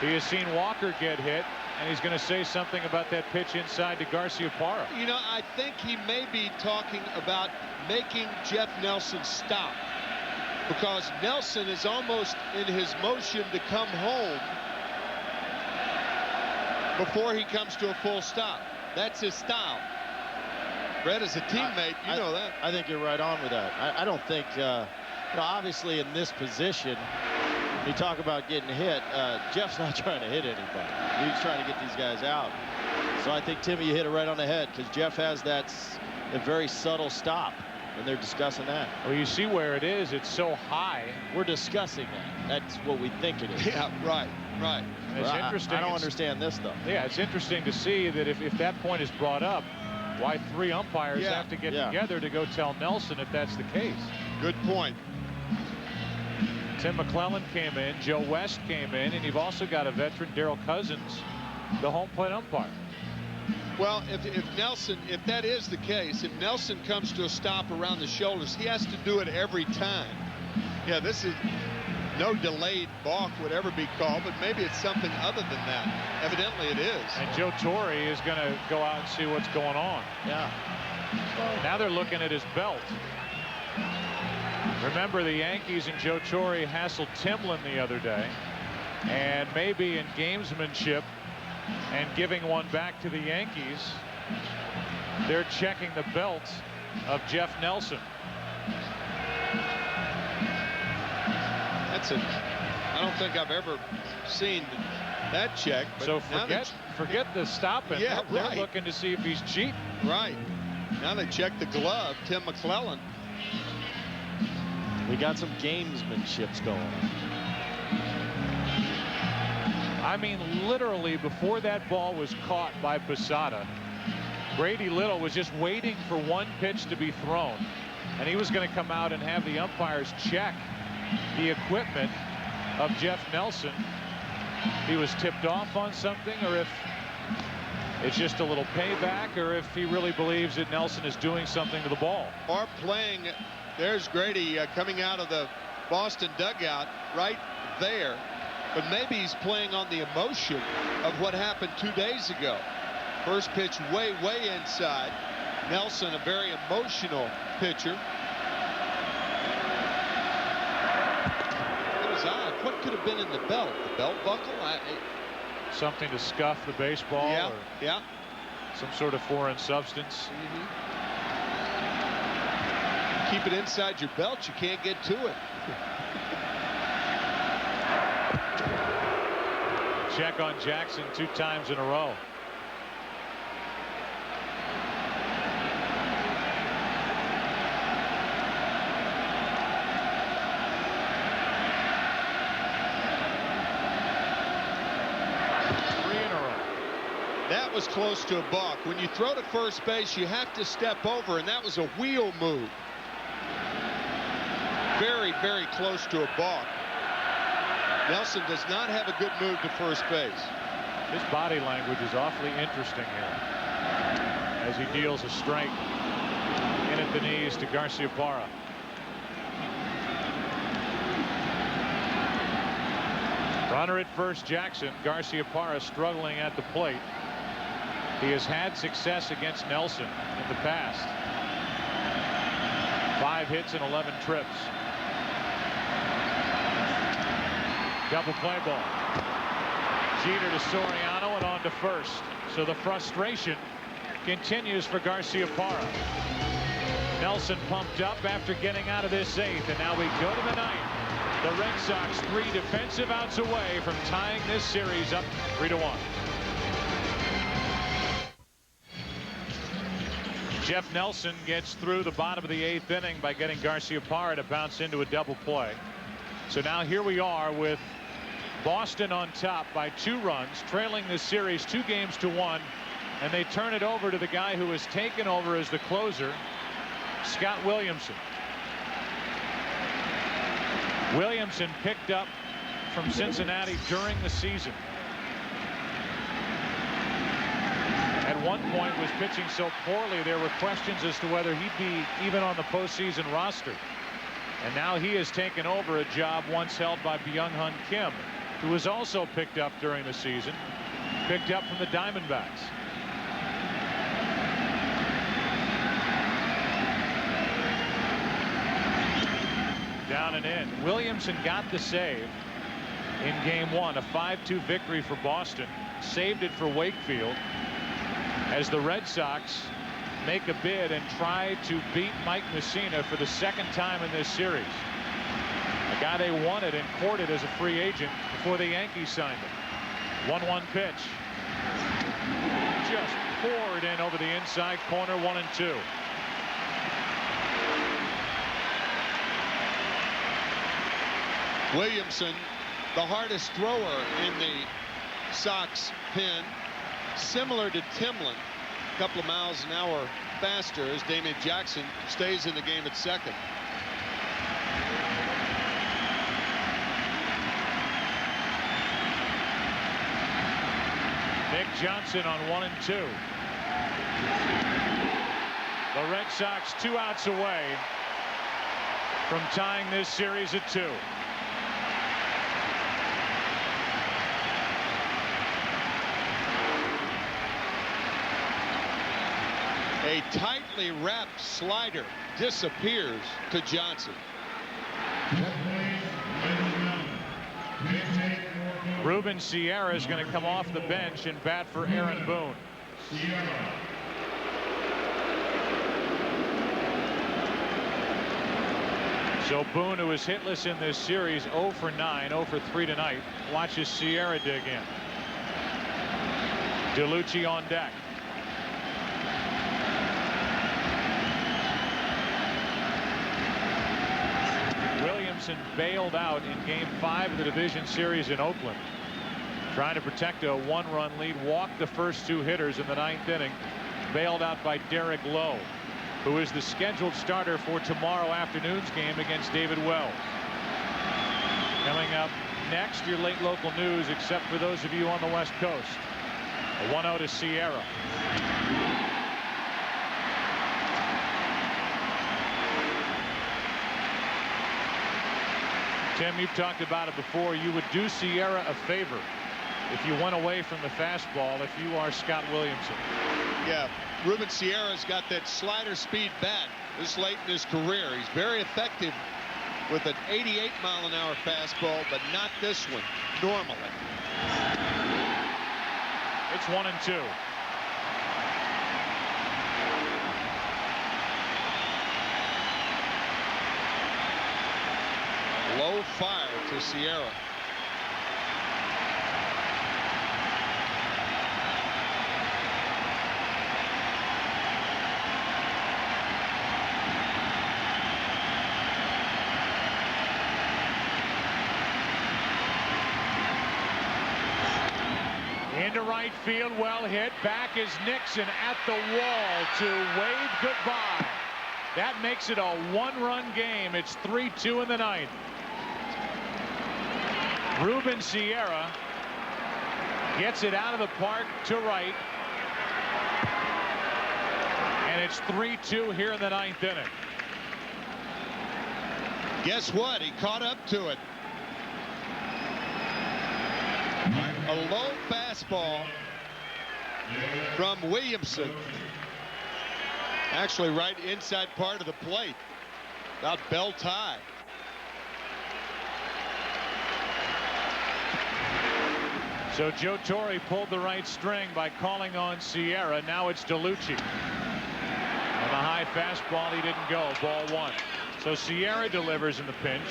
He has seen Walker get hit, and he's going to say something about that pitch inside to Garciaparra. You know, I think he may be talking about making Jeff Nelson stop, because Nelson is almost in his motion to come home before he comes to a full stop. That's his style. Brett, as a teammate, you know that. I think you're right on with that. I don't think, you know, obviously in this position, you talk about getting hit, Jeff's not trying to hit anybody. He's trying to get these guys out. So I think, Timmy, you hit it right on the head, because Jeff has that a very subtle stop, and they're discussing that. Well, you see where it is. It's so high. We're discussing that. That's what we think it is. Yeah, right. And it's interesting. I don't understand this, though. Yeah, it's interesting to see that if that point is brought up, why 3 umpires have to get together to go tell Nelson if that's the case. Good point. Tim McClellan came in, Joe West came in, and you've also got a veteran, Darrell Cousins, the home plate umpire. Well, if Nelson, if that is the case, if Nelson comes to a stop around the shoulders, he has to do it every time. Yeah, this is no delayed balk would ever be called, but maybe it's something other than that. Evidently it is. And Joe Torre is going to go out and see what's going on. Yeah. Now they're looking at his belt. Remember, the Yankees and Joe Torre hassled Timlin the other day, and maybe in gamesmanship and giving one back to the Yankees, they're checking the belt of Jeff Nelson. I don't think I've ever seen that check. But so forget the stopping. Yeah, they're looking to see if he's cheating. Right. Now they check the glove, Tim McClellan. We got some gamesmanships going on. I mean, literally before that ball was caught by Posada, Grady Little was just waiting for one pitch to be thrown, and he was going to come out and have the umpires check the equipment of Jeff Nelson. If he was tipped off on something, or if it's just a little payback, or if he really believes that Nelson is doing something to the ball. Or playing. There's Grady coming out of the Boston dugout right there. But maybe he's playing on the emotion of what happened 2 days ago. First pitch way inside. Nelson, a very emotional pitcher. It was odd. What could have been in the belt? The belt buckle? Something to scuff the baseball? Yeah. Some sort of foreign substance? Keep it inside your belt, you can't get to it. Check on Jackson 2 times in a row. That was close to a balk. When you throw to first base, you have to step over, and that was a wheel move. Very close to a balk. Nelson does not have a good move to first base. His body language is awfully interesting here as he deals a strike in at the knees to Garciaparra. Runner at first, Jackson. Garciaparra struggling at the plate. He has had success against Nelson in the past. 5 hits and 11 trips. Double play ball. Jeter to Soriano and on to first. So the frustration continues for Garciaparra. Nelson pumped up after getting out of this 8th, and now we go to the 9th. The Red Sox 3 defensive outs away from tying this series up 3-1. Jeff Nelson gets through the bottom of the 8th inning by getting Garciaparra to bounce into a double play. So now here we are with Boston on top by 2 runs, trailing this series 2-1, and they turn it over to the guy who has taken over as the closer, Scott Williamson. Williamson picked up from Cincinnati during the season. At one point was pitching so poorly there were questions as to whether he'd be even on the postseason roster. And now he has taken over a job once held by Byung-Hun Kim, who was also picked up during the season, picked up from the Diamondbacks. Down and in. Williamson got the save in game 1, a 5-2 victory for Boston. Saved it for Wakefield as the Red Sox make a bid and try to beat Mike Mussina for the 2nd time in this series. A guy they wanted and courted as a free agent before the Yankees signed him. 1-1 pitch. Just poured in over the inside corner, 1-2. Williamson, the hardest thrower in the Sox pen, similar to Timlin, a couple of miles an hour faster as Damian Jackson stays in the game at 2nd. Nick Johnson on 1-2. The Red Sox 2 outs away from tying this series at 2. A tightly wrapped slider disappears to Johnson. Ruben Sierra is going to come off the bench and bat for Aaron Boone. So Boone, who is hitless in this series, 0 for 9, 0 for 3 tonight, watches Sierra dig in. DeLucci on deck. Williamson bailed out in game 5 of the division series in Oakland, trying to protect a 1-run lead, walked the first 2 hitters in the 9th inning, bailed out by Derek Lowe, who is the scheduled starter for tomorrow afternoon's game against David Wells. Coming up next, your late local news, except for those of you on the West Coast. A 1-0 to Sierra. Tim, you've talked about it before. You would do Sierra a favor if you went away from the fastball if you are Scott Williamson. Yeah, Ruben Sierra's got that slider speed bat this late in his career. He's very effective with an 88-mile-an-hour fastball, but not this one normally. It's 1-2. Low fire to Sierra. Into right field, well hit. Back is Nixon at the wall to wave goodbye. That makes it a 1-run game. It's 3-2 in the 9th. Ruben Sierra Gets it out of the park to right. And it's 3-2 here in the 9th inning. Guess what? He caught up to it. A low fastball from Williamson. Actually right inside part of the plate. About belt high. So Joe Torre pulled the right string by calling on Sierra. Now it's DeLucci. And the high fastball, he didn't go. Ball 1. So Sierra delivers in the pinch.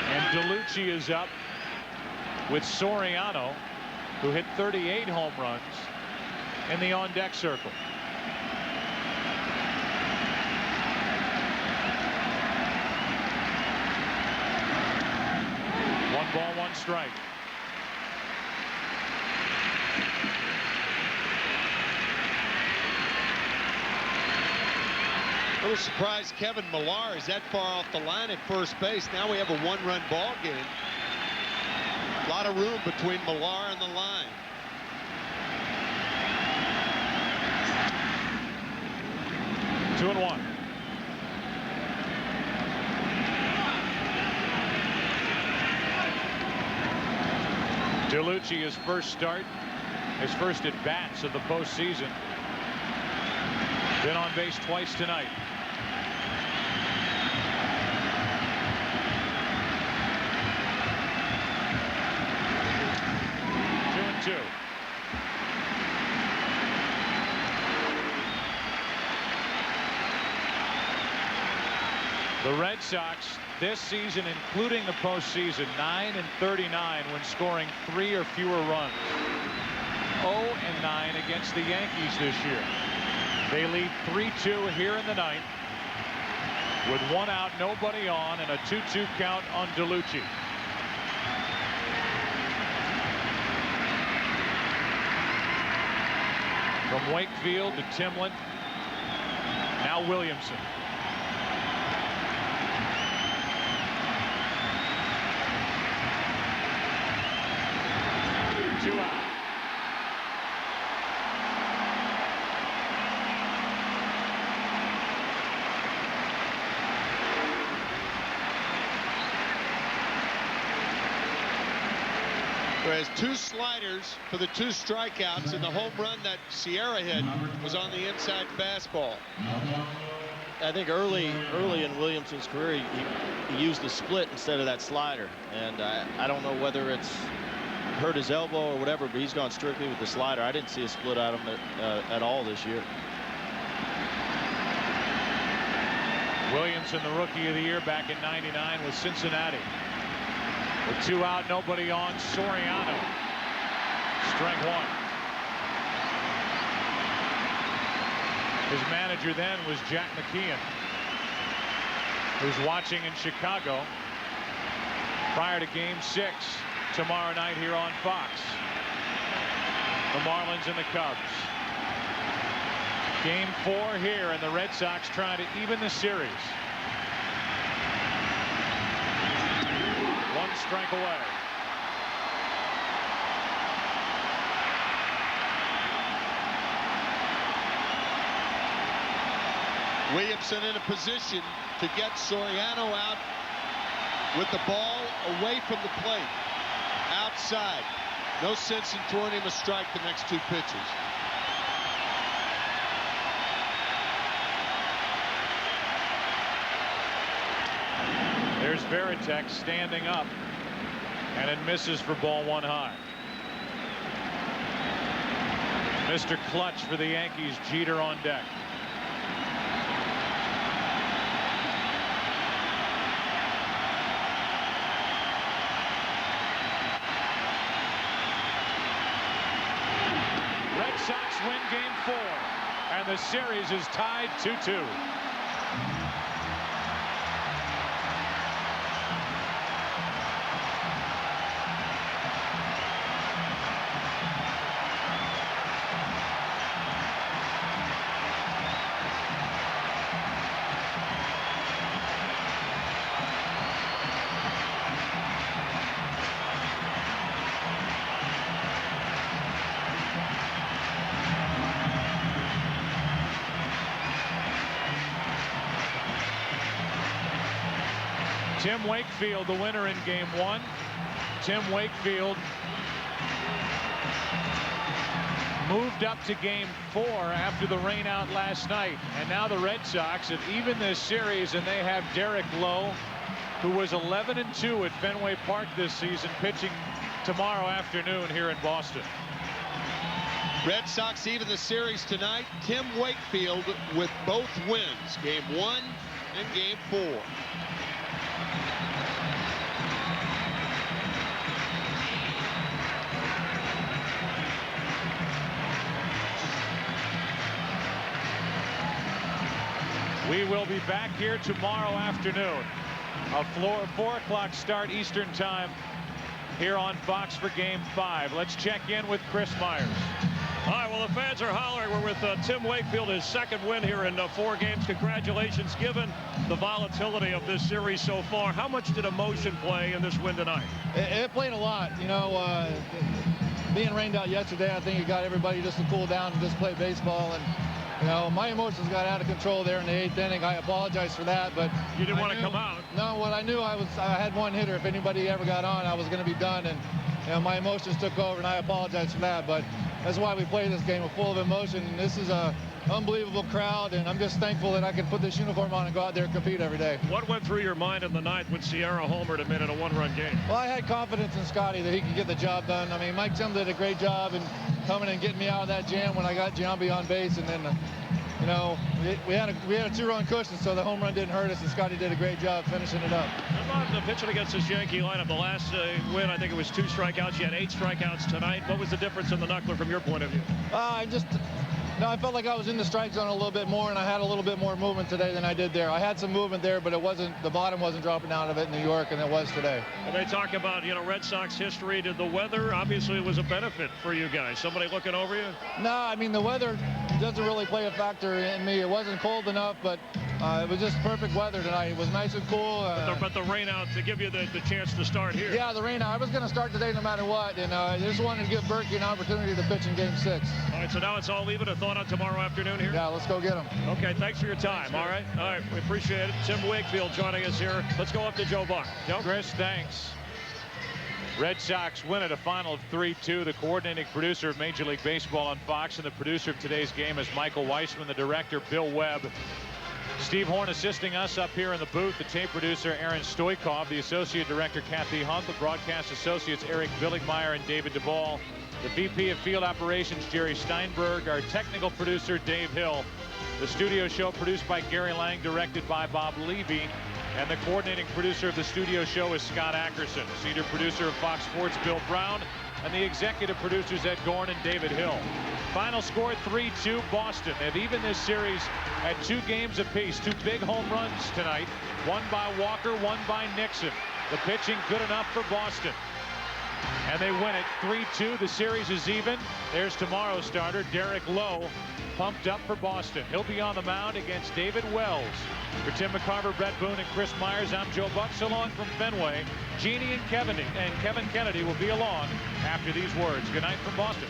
And DeLucci is up with Soriano, who hit 38 home runs in the on-deck circle. One ball, one strike. A little surprised Kevin Millar is that far off the line at first base. Now we have a one-run ball game. A lot of room between Millar and the line. Two and one. DeLucci, his first start, his first at bats of the postseason. Been on base twice tonight. Two and two. The Red Sox this season, including the postseason, 9-39 when scoring 3 or fewer runs. 0-9 against the Yankees this year. They lead 3-2 here in the 9th with 1 out, nobody on, and a 2-2 count on DeLucci. From Wakefield to Timlin. Now Williamson. Two out. Has 2 sliders for the 2 strikeouts, and the home run that Sierra hit was on the inside fastball. I think early in Williamson's career, he used the split instead of that slider, and I don't know whether it's hurt his elbow or whatever, but he's gone strictly with the slider. I didn't see a split out of him at all this year. Williamson, the rookie of the year back in '99 with Cincinnati. With 2 out, nobody on. Soriano. Strike 1. His manager then was Jack McKeon, who's watching in Chicago prior to Game 6 tomorrow night here on Fox. The Marlins and the Cubs. Game 4 here, and the Red Sox trying to even the series. 1 strike away. Williamson in a position to get Soriano out with the ball away from the plate. Outside. No sense in throwing him a strike the next 2 pitches. There's Veritek standing up, and it misses for ball 1 high. Mr. Clutch for the Yankees, Jeter on deck. Red Sox win Game 4, and the series is tied 2-2. Tim Wakefield, the winner in game 1. Tim Wakefield moved up to game 4 after the rain out last night. And now the Red Sox have evened this series, and they have Derek Lowe, who was 11-2 at Fenway Park this season, pitching tomorrow afternoon here in Boston. Red Sox even the series tonight. Tim Wakefield with both wins, game 1 and game 4. We will be back here tomorrow afternoon. A 4 o'clock start Eastern time here on Fox for game 5. Let's check in with Chris Myers. All right, well, the fans are hollering. We're with Tim Wakefield, his second win here in 4 games. Congratulations, given the volatility of this series so far. How much did emotion play in this win tonight? It played a lot. You know, being rained out yesterday, I think it got everybody just to cool down and just play baseball. And you know, my emotions got out of control there in the 8th inning. I apologize for that, but you didn't want to come out. No, what I knew, I had one hitter. If anybody ever got on, I was going to be done, and you know, my emotions took over, and I apologize for that. But that's why we play this game. We're full of emotion, and this is a unbelievable crowd, and I'm just thankful that I can put this uniform on and go out there and compete every day. What went through your mind in the 9th when Sierra homered and made it a 1-run game? Well, I had confidence in Scotty that he could get the job done. I mean, Mike Tim did a great job in coming and getting me out of that jam when I got Giambi on base, and then you know, we had a 2-run cushion, so the home run didn't hurt us, and Scotty did a great job finishing it up. How about the pitching against this Yankee lineup? The last win, I think it was 2 strikeouts. You had 8 strikeouts tonight. What was the difference in the knuckler from your point of view? I felt like I was in the strike zone a little bit more, and I had a little bit more movement today than I did there. I had some movement there, but the bottom wasn't dropping out of it in New York, and it was today. And they talk about, you know, Red Sox history. Did the weather, obviously it was a benefit for you guys. Somebody looking over you? No, I mean, the weather doesn't really play a factor in me. It wasn't cold enough, but it was just perfect weather tonight. It was nice and cool. But the rain out to give you the chance to start here. Yeah, the rain out. I was going to start today no matter what, and I just wanted to give Berkey an opportunity to pitch in game 6. All right, so now it's all even. A thought on tomorrow afternoon here? Yeah, let's go get him. Okay, thanks for your time. All right, we appreciate it. Tim Wakefield joining us here. Let's go up to Joe Buck. Joe? Chris, thanks. Red Sox win at a final of 3-2. The coordinating producer of Major League Baseball on Fox and the producer of today's game is Michael Weissman, the director Bill Webb. Steve Horn assisting us up here in the booth, the tape producer Aaron Stoikov, the associate director Kathy Hunt, the broadcast associates Eric Billigmeyer and David Duvall, the VP of field operations Jerry Steinberg, our technical producer Dave Hill, the studio show produced by Gary Lang, directed by Bob Levy, and the coordinating producer of the studio show is Scott Ackerson, senior producer of Fox Sports Bill Brown, and the executive producers Ed Gorn and David Hill. Final score 3-2 Boston. They've evened this series at 2 games apiece. 2 big home runs tonight. One by Walker, one by Nixon. The pitching good enough for Boston. And they win it 3-2. The series is even. There's tomorrow's starter, Derek Lowe, pumped up for Boston. He'll be on the mound against David Wells. For Tim McCarver, Brett Boone, and Chris Myers, I'm Joe Buck. So long from Fenway. Jeannie and Kevin Kennedy will be along after these words. Good night from Boston.